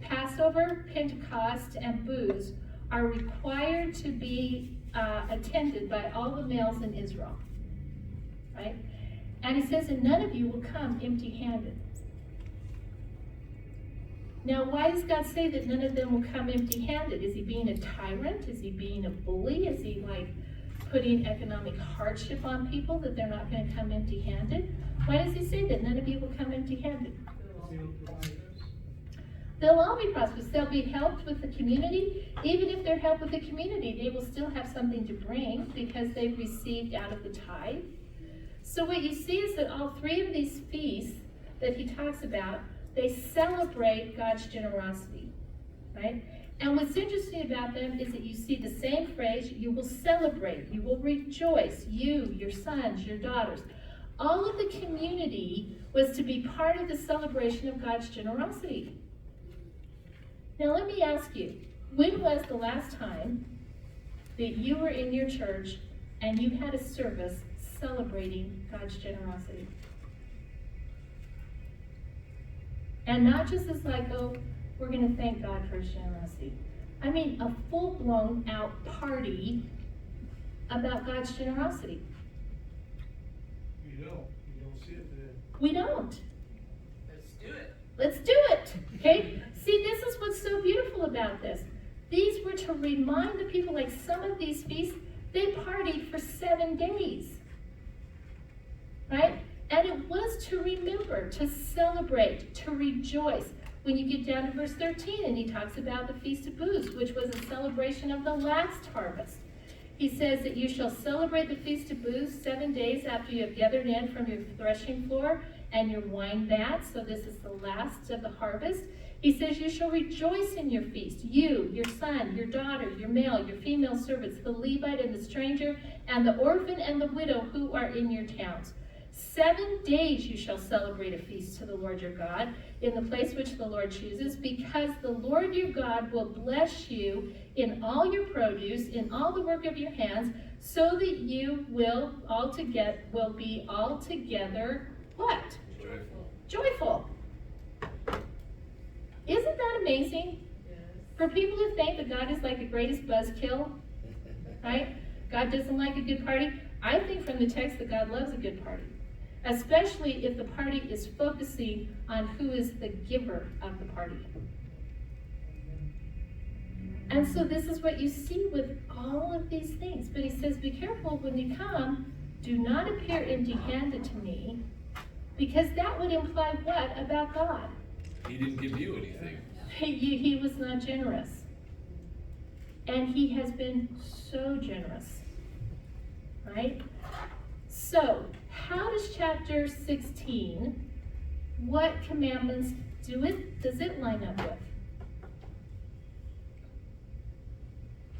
Passover, Pentecost, and booths, are required to be attended by all the males in Israel. Right? And he says, and none of you will come empty-handed. Now, why does God say that none of them will come empty-handed? Is he being a tyrant? Is he being a bully? Is he like putting economic hardship on people that they're not going to come empty-handed? Why does he say that none of you will come empty-handed? They'll all be prosperous. They'll be helped with the community. Even if they're helped with the community, they will still have something to bring because they've received out of the tithe. So what you see is that all three of these feasts that he talks about, they celebrate God's generosity, right? And what's interesting about them is that you see the same phrase, you will celebrate, you will rejoice, you, your sons, your daughters. All of the community was to be part of the celebration of God's generosity. Now let me ask you, when was the last time that you were in your church and you had a service celebrating God's generosity? And not just as like, oh, we're going to thank God for his generosity. I mean, a full-blown out party about God's generosity. You don't see it today. We don't. Let's do it. Let's do it, okay? See, this is what's so beautiful about this. These were to remind the people, like some of these feasts, they partied for 7 days, right? And it was to remember, to celebrate, to rejoice. When you get down to verse 13, and he talks about the Feast of Booths, which was a celebration of the last harvest. He says that you shall celebrate the Feast of Booths 7 days after you have gathered in from your threshing floor and your wine vats. So this is the last of the harvest. He says you shall rejoice in your feast, you, your son, your daughter, your male, your female servants, the Levite and the stranger, and the orphan and the widow who are in your towns. 7 days you shall celebrate a feast to the Lord your God in the place which the Lord chooses, because the Lord your God will bless you in all your produce, in all the work of your hands, so that you will be altogether what? Joyful. Isn't that amazing? Yes. For people who think that God is like the greatest buzzkill, right? God doesn't like a good party. I think from the text that God loves a good party, especially if the party is focusing on who is the giver of the party. And so this is what you see with all of these things. But he says, be careful when you come, do not appear empty-handed to me, because that would imply what about God? He didn't give you anything. He was not generous. And he has been so generous, right? So, how does chapter 16, what commandments does it line up with?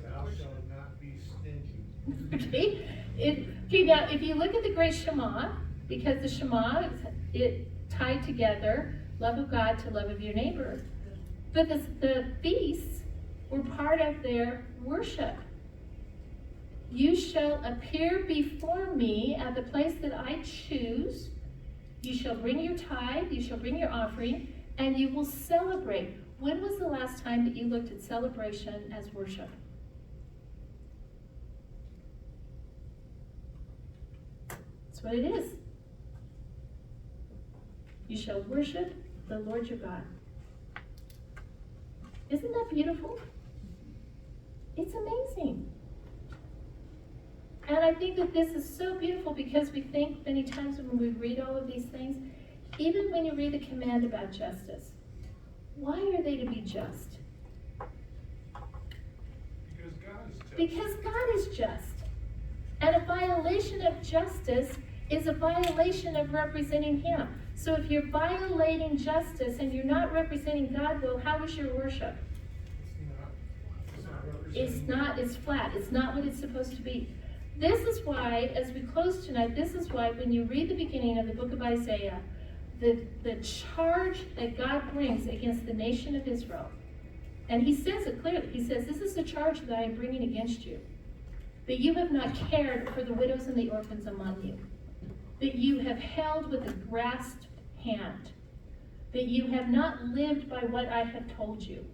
Thou shalt not be stingy. Okay, now if you look at the great Shema, because the Shema, it tied together love of God to love of your neighbor. But the feasts were part of their worship. You shall appear before me at the place that I choose. You shall bring your tithe, you shall bring your offering, and you will celebrate. When was the last time that you looked at celebration as worship? what it is. You shall worship the Lord your God. Isn't that beautiful? It's amazing. And I think that this is so beautiful because we think many times when we read all of these things, even when you read the command about justice, why are they to be just? Because God is just. Because God is just. And a violation of justice is a violation of representing Him. So if you're violating justice and you're not representing God well, how is your worship? It's flat. It's not what it's supposed to be. This is why, as we close tonight, this is why when you read the beginning of the book of Isaiah, the charge that God brings against the nation of Israel, and He says it clearly. He says, this is the charge that I am bringing against you. That you have not cared for the widows and the orphans among you. That you have held with a grasped hand. That you have not lived by what I have told you.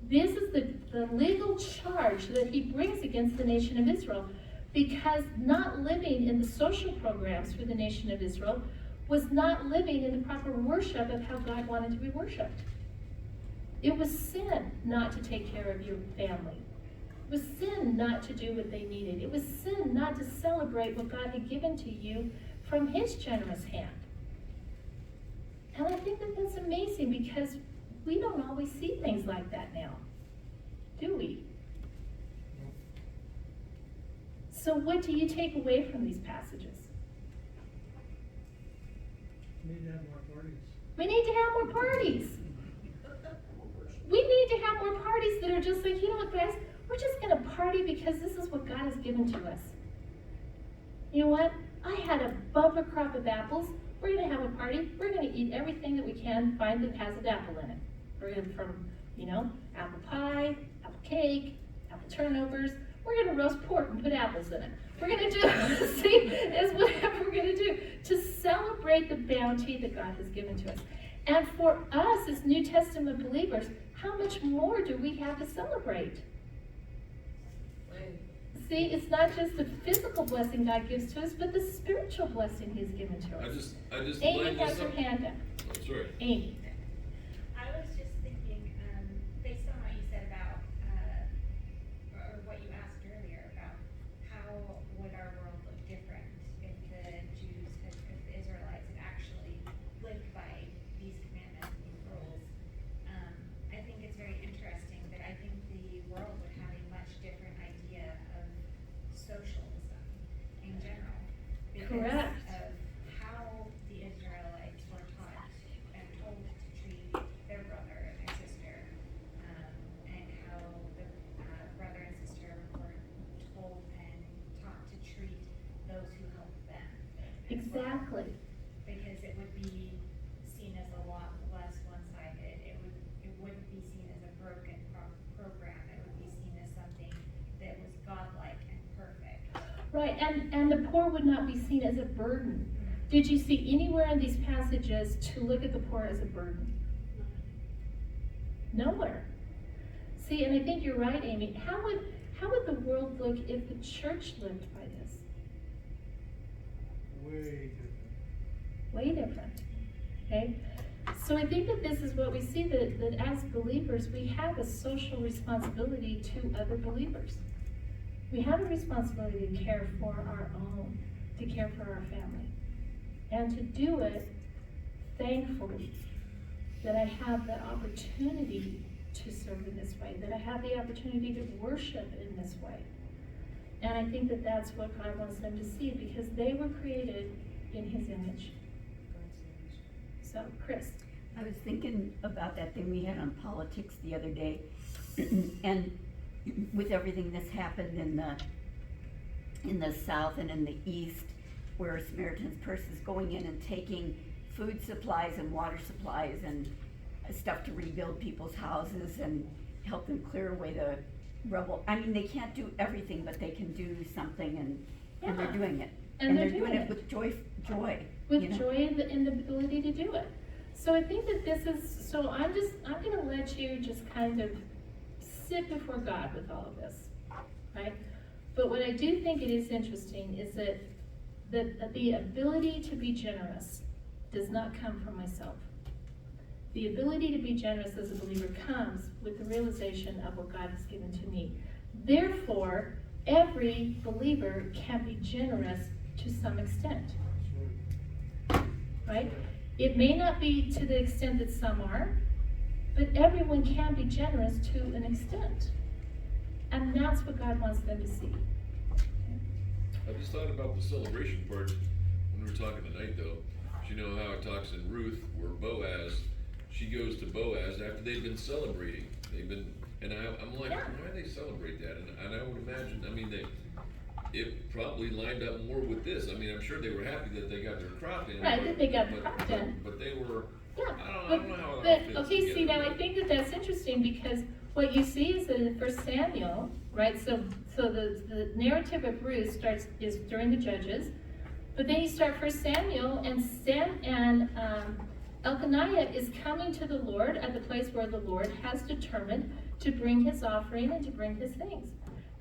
This is the legal charge that He brings against the nation of Israel, because not living in the social programs for the nation of Israel was not living in the proper worship of how God wanted to be worshiped. It was sin not to take care of your family. It was sin not to do what they needed. It was sin not to celebrate what God had given to you from His generous hand. And I think that that's amazing because we don't always see things like that now, do we? So what do you take away from these passages? We need to have more parties. We need to have more parties. We need to have more parties that are just like, you know what, guys? We're just going to party because this is what God has given to us. You know what? I had a bumper crop of apples. We're going to have a party. We're going to eat everything that we can find that has an apple in it. We're going to, from, apple pie, apple cake, apple turnovers. We're going to roast pork and put apples in it. We're going to do, see, is whatever we're going to do to celebrate the bounty that God has given to us. And for us as New Testament believers, how much more do we have to celebrate? See, it's not just the physical blessing God gives to us, but the spiritual blessing He's given to us. I just Amy like has her hand up. Oh, sorry. Amy. I was just thinking, based on what you said about, or what you asked earlier about how would our world look different if the Jews, if the Israelites had actually lived by these commandments and these rules. I think it's very interesting that I think the world would have a much different idea of socialism in general. Because Correct. of how the Israelites were taught and told to treat their brother and their sister, and how the brother and sister were told and taught to treat those who helped them. as well. Exactly. Because it would be seen as a lot less one-sided. It wouldn't be seen as a broken program. It would be seen as something that was godlike and perfect. Right, and the poor would not be seen as a burden. Did you see anywhere in these passages to look at the poor as a burden? Nowhere. See, and I think you're right, Amy. How would the world look if the church lived by this? Way different. Way different. Okay? So I think that this is what we see, that as believers, we have a social responsibility to other believers. We have a responsibility to care for our own, to care for our family. And to do it thankfully, that I have the opportunity to serve in this way, that I have the opportunity to worship in this way. And I think that that's what God wants them to see, because they were created in His image. So, Chris. I was thinking about that thing we had on politics the other day, and with everything that's happened in the South and in the East, where Samaritan's Purse is going in and taking food supplies and water supplies and stuff to rebuild people's houses and help them clear away the rubble. I mean, they can't do everything, but they can do something, and they're Yeah. doing it. And they're they're doing doing it with joy. With you know? joy and the ability to do it. So I think that this is, so I'm gonna let you just kind of sit before God with all of this, right? But what I do think it is interesting is that that the ability to be generous does not come from myself. The ability to be generous as a believer comes with the realization of what God has given to me. Therefore, every believer can be generous to some extent. Right? It may not be to the extent that some are, but everyone can be generous to an extent. And that's what God wants them to see. I just thought about the celebration part when we were talking tonight, though. You know how it talks in Ruth, where Boaz, she goes to Boaz after they've been celebrating. And I'm like, why do they celebrate that? And I would imagine, I mean, it probably lined up more with this. I mean, I'm sure they were happy that they got their crop in. Right, that they got the crop in. But they were, Yeah, I don't know how but, that fits okay, see, together, now I but- think that that's interesting because what you see is that in 1 Samuel, right, so the narrative of Ruth is during the Judges, but then you start 1 Samuel and Elkanah is coming to the Lord at the place where the Lord has determined to bring his offering and to bring his things.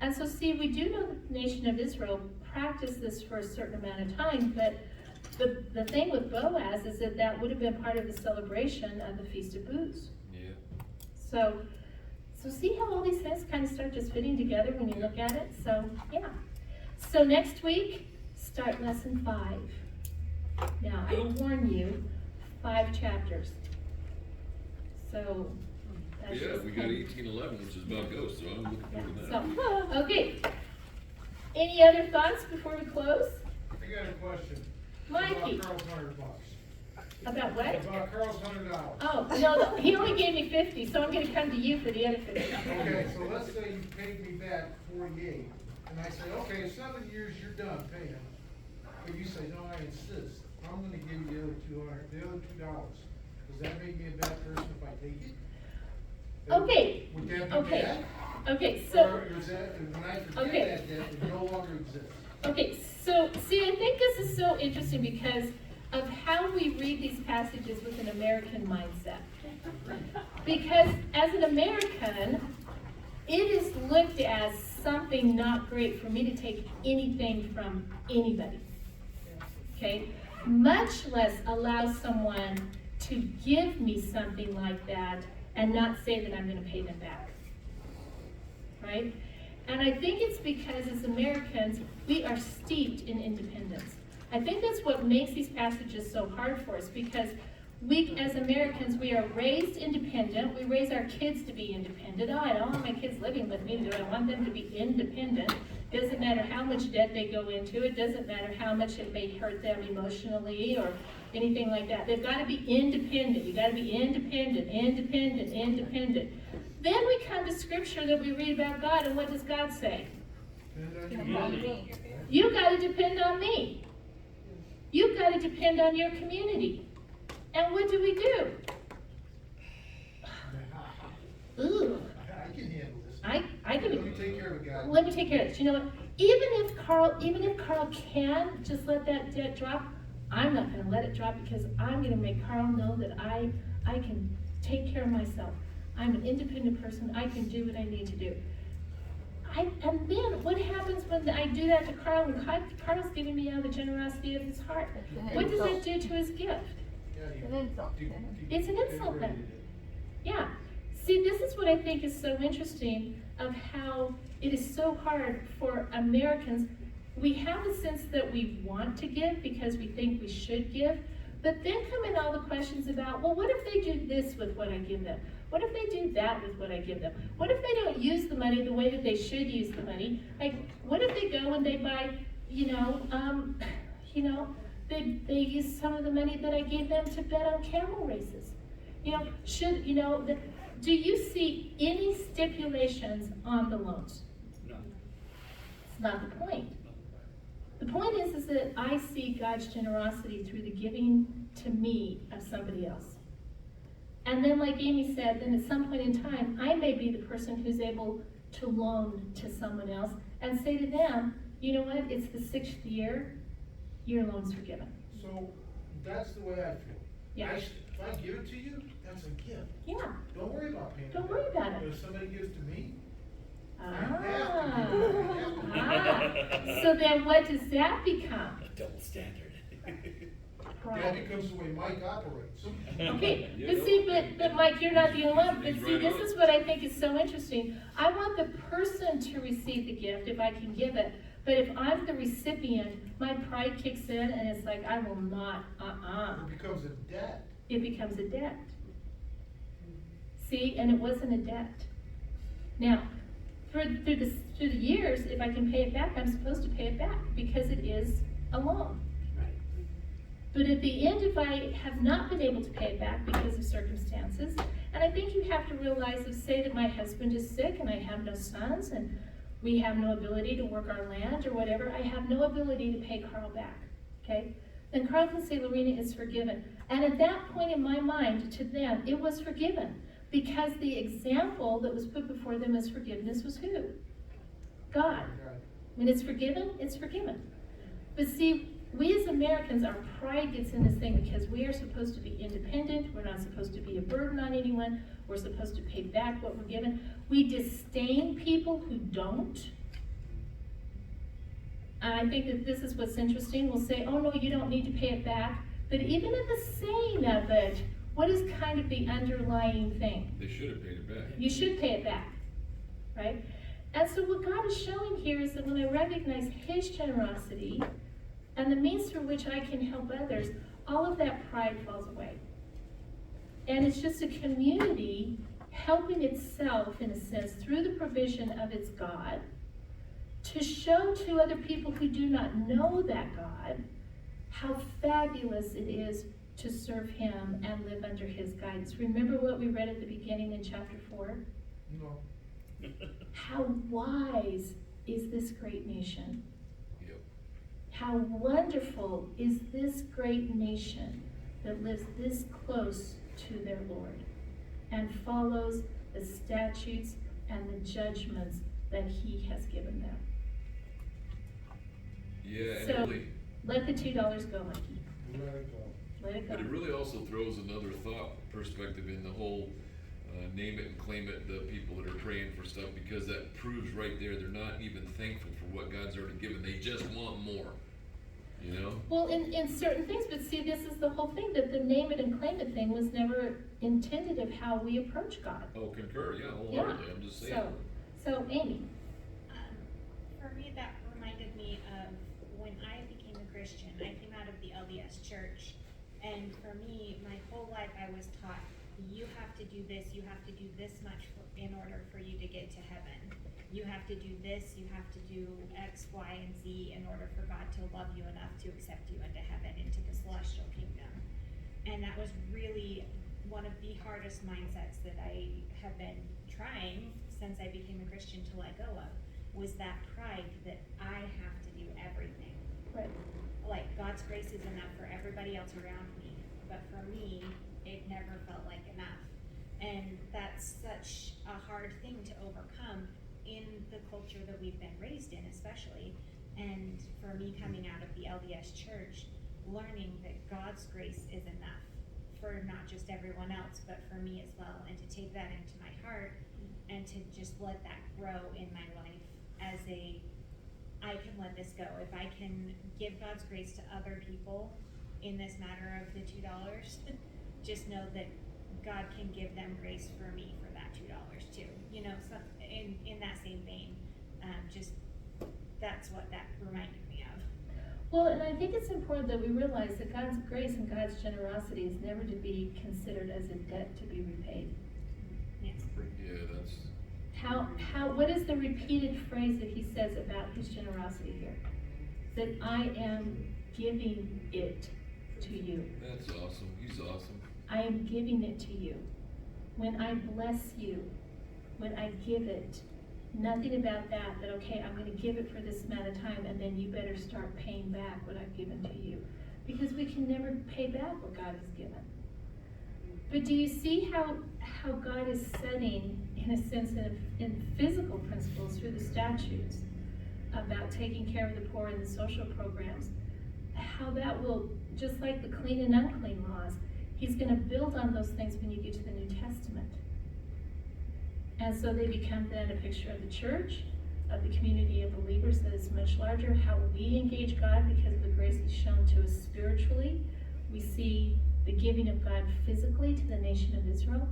And so see, we do know that the nation of Israel practiced this for a certain amount of time, but the thing with Boaz is that would have been part of the celebration of the Feast of Booths. Yeah. So see how all these things kind of start just fitting together when you look at it? So, yeah. So next week, start lesson 5. Now, I will warn you, 5 chapters. So, that's Yeah, just we got 10. 1811, which is about ghosts, so I'm looking forward to that. So, okay. Any other thoughts before we close? I got a question. Mikey. About Carl's $100. About what? About Carl's $100. Oh, no, he only gave me 50, so I'm gonna come to you for the other 50. Okay, so let's say you paid me back 48, and I say, okay, 7 years, you're done paying. But you say, no, I insist, I'm gonna give you the other $2. Does that make me a bad person if I take it? Okay, Would that be okay, bad? okay, so. Or is that, when I forget Okay. that debt, it no longer exists? Okay, so, see, I think this is so interesting because of how we read these passages with an American mindset. Because as an American, it is looked as something not great for me to take anything from anybody. Okay? Much less allow someone to give me something like that and not say that I'm gonna pay them back. Right? And I think it's because as Americans, we are steeped in independence. I think that's what makes these passages so hard for us, because we, as Americans, we are raised independent. We raise our kids to be independent. Oh, I don't want my kids living with me. Do I want them to be independent? Doesn't matter how much debt they go into. It doesn't matter how much it may hurt them emotionally or anything like that. They've got to be independent. You got to be independent, independent, independent. Then we come to scripture that we read about God, and what does God say? You got to depend on me. You've got to depend on your community. And what do we do? Ooh. I can handle this. I can. Let me take care of it, guys. Let me take care of it. You know what? Even if Carl can just let that debt drop, I'm not going to let it drop, because I'm going to make Carl know that I can take care of myself. I'm an independent person. I can do what I need to do. And then what happens when I do that to Carl, and Carl's giving me out of the generosity of his heart? What does that do to his gift? It's an insult. It's an insult then. Yeah. See, this is what I think is so interesting of how it is so hard for Americans. We have a sense that we want to give because we think we should give, but then come in all the questions about, well, what if they do this with what I give them? What if they do that with what I give them? What if they don't use the money the way that they should use the money? Like, what if they go and they buy, they use some of the money that I gave them to bet on camel races? Do you see any stipulations on the loans? No. It's not the point. The point is that I see God's generosity through the giving to me of somebody else. And then, like Amy said, then at some point in time, I may be the person who's able to loan to someone else and say to them, you know what, it's the 6th year, your loan's forgiven. So, that's the way I feel. Yeah. If I give it to you, that's a gift. Yeah. Don't worry about paying it Don't back. worry about it. But if somebody gives to me, So then what does that become? A double standard. That Pride. becomes the way Mike operates. Okay, Yeah, but see, no, but Mike, you're not the only one, but he's see, right this on. is what I think is so interesting. I want the person to receive the gift if I can give it, but if I'm the recipient, my pride kicks in and it's like, I will not, It becomes a debt. It becomes a debt. See, and it wasn't a debt. Now, through the years, if I can pay it back, I'm supposed to pay it back because it is a loan. But at the end, if I have not been able to pay it back because of circumstances, and I think you have to realize, if say that my husband is sick and I have no sons and we have no ability to work our land or whatever, I have no ability to pay Carl back, okay? Then Carl can say, Lorena is forgiven. And at that point in my mind, to them, it was forgiven. Because the example that was put before them as forgiveness was who? God. When it's forgiven, it's forgiven. But see, we as Americans, our pride gets in this thing because we are supposed to be independent. We're not supposed to be a burden on anyone. We're supposed to pay back what we're given. We disdain people who don't. And I think that this is what's interesting. We'll say, oh no, you don't need to pay it back. But even in the saying of it, what is kind of the underlying thing? They should have paid it back. You should pay it back, right? And so what God is showing here is that when I recognize His generosity and the means through which I can help others, all of that pride falls away. And it's just a community helping itself, in a sense, through the provision of its God, to show to other people who do not know that God how fabulous it is to serve Him and live under His guidance. Remember what we read at the beginning in chapter 4? No. How wise is this great nation? Yep. How wonderful is this great nation that lives this close to their Lord and follows the statutes and the judgments that He has given them. Yeah, and So, really, let the $2 go, Mikey. Let it go. Let it but it go. really also throws another thought perspective in the whole name it and claim it, the people that are praying for stuff, because that proves right there they're not even thankful for what God's already given. They just want more, you know? Well, in certain things, but see, this is the whole thing, that the name it and claim it thing was never intended of how we approach God. Oh, concur, yeah, wholeheartedly, I'm just saying. So Amy. For me, that reminded me of when I became a Christian. I came out of the LDS church, and for me, my whole life I was taught, you have to do this, you have to do this much in order for you to get to heaven. You have to do this, you have to do X, Y, and Z in order for God to love you enough to accept you into heaven, into the celestial kingdom. And that was really one of the hardest mindsets that I have been trying since I became a Christian to let go of, was that pride that I have to do everything. Right. Like, God's grace is enough for everybody else around me, but for me, it never felt like enough. And that's such a hard thing to overcome in the culture that we've been raised in, especially. And for me, coming out of the LDS church, learning that God's grace is enough for not just everyone else, but for me as well, and to take that into my heart and to just let that grow in my life as I can let this go. If I can give God's grace to other people in this matter of the $2, just know that God can give them grace for me for that $2 too. You know, so in that same vein, just that's what that reminded me of. Well, and I think it's important that we realize that God's grace and God's generosity is never to be considered as a debt to be repaid. Yes. Yeah, that's, What is the repeated phrase that He says about His generosity here? That I am giving it to you. that's awesome. He's awesome. I am giving it to you. When I bless you, when I give it, nothing about that, okay, I'm gonna give it for this amount of time and then you better start paying back what I've given to you. Because we can never pay back what God has given. But do you see how God is setting, in a sense, in physical principles through the statutes about taking care of the poor and the social programs, how that will, just like the clean and unclean laws, He's going to build on those things when you get to the New Testament. And so they become then a picture of the church, of the community of believers that is much larger, how we engage God because of the grace He's shown to us spiritually. We see the giving of God physically to the nation of Israel.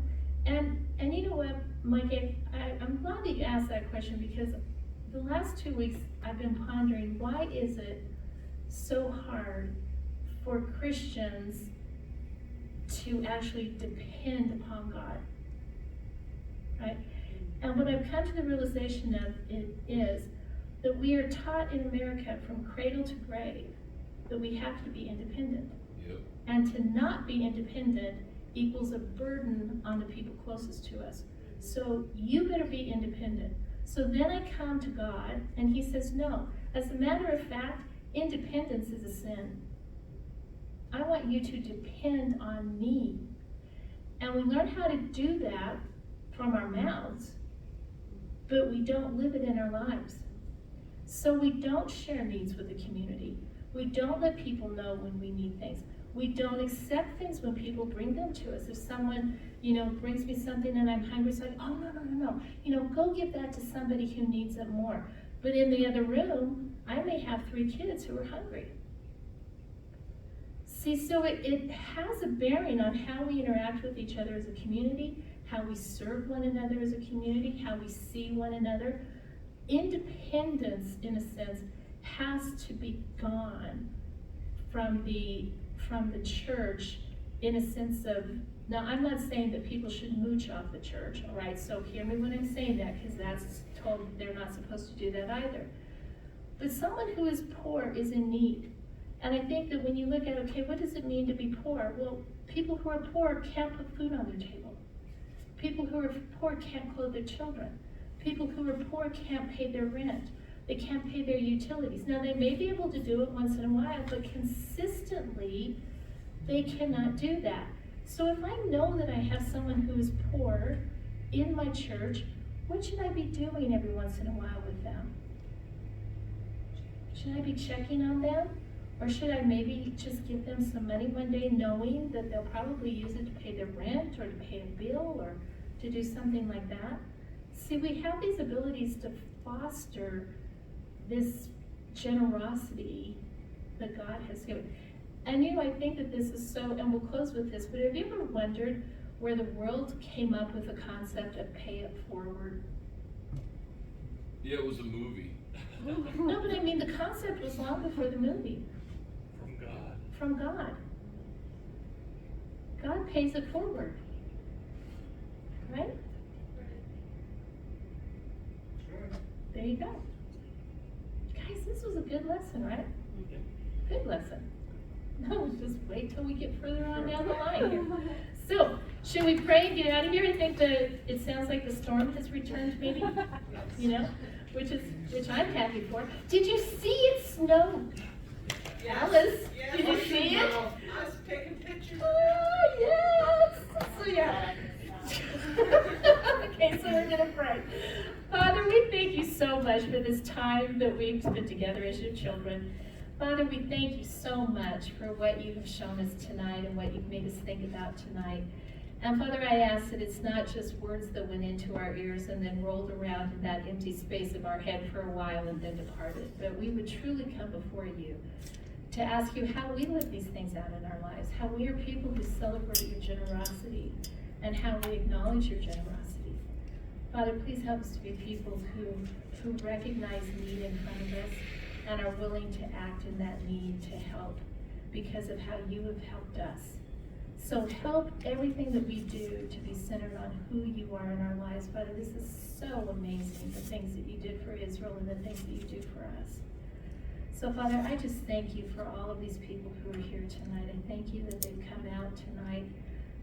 And you know what, Mike, I'm glad that you asked that question, because the last 2 weeks I've been pondering, why is it so hard for Christians to actually depend upon God, right? And what I've come to the realization of it is that we are taught in America from cradle to grave that we have to be independent. Yep. And to not be independent equals a burden on the people closest to us. So you better be independent. So then I come to God and He says, no, as a matter of fact, independence is a sin. I want you to depend on me. And we learn how to do that from our mouths, but we don't live it in our lives. So we don't share needs with the community. We don't let people know when we need things. We don't accept things when people bring them to us. If someone, brings me something and I'm hungry, it's like, oh, no. Go give that to somebody who needs it more. But in the other room, I may have 3 kids who are hungry. See, so it has a bearing on how we interact with each other as a community, how we serve one another as a community, how we see one another. Independence, in a sense, has to be gone from the church, in a sense of, now I'm not saying that people should mooch off the church, all right? So hear me when I'm saying that, because that's told they're not supposed to do that either. But someone who is poor is in need. And I think that when you look at, okay, what does it mean to be poor? Well, people who are poor can't put food on their table. People who are poor can't clothe their children. People who are poor can't pay their rent. They can't pay their utilities. Now, they may be able to do it once in a while, but consistently, they cannot do that. So if I know that I have someone who is poor in my church, what should I be doing every once in a while with them? Should I be checking on them? Or should I maybe just give them some money one day, knowing that they'll probably use it to pay their rent or to pay a bill or to do something like that? See, we have these abilities to foster this generosity that God has given. And I think that this is so, and we'll close with this, but have you ever wondered where the world came up with the concept of pay it forward? Yeah, it was a movie. No, but I mean, the concept was long before the movie. From God. From God. God pays it forward. Right? There you go. Guys, this was a good lesson, right? Good lesson. No, just wait till we get further on down the line here. So, should we pray and get out of here? I think that it sounds like the storm has returned, maybe, which I'm happy for. Did you see it snow? Yes. Alice, Yes. did you see it? I was taking pictures. Oh, yes. So, yeah. Okay, so we're gonna pray. Father, we thank you so much for this time that we've spent together as your children. Father, we thank you so much for what you have shown us tonight and what you've made us think about tonight. And Father, I ask that it's not just words that went into our ears and then rolled around in that empty space of our head for a while and then departed, but we would truly come before you to ask you how we live these things out in our lives, how we are people who celebrate your generosity and how we acknowledge your generosity. Father, please help us to be people who recognize need in front of us and are willing to act in that need to help because of how you have helped us. So help everything that we do to be centered on who you are in our lives. Father, this is so amazing, the things that you did for Israel and the things that you do for us. So Father, I just thank you for all of these people who are here tonight. I thank you that they've come out tonight,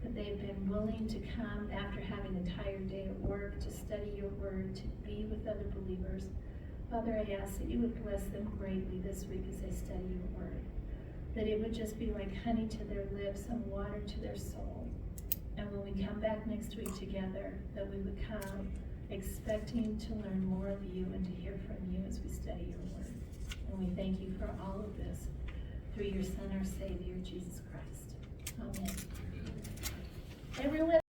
that they've been willing to come after having an entire day at work to study your word, to be with other believers. Father, I ask that you would bless them greatly this week as they study your word, that it would just be like honey to their lips and water to their soul. And when we come back next week together, that we would come expecting to learn more of you and to hear from you as we study your word. And we thank you for all of this through your Son, our Savior, Jesus Christ. Amen. Everyone.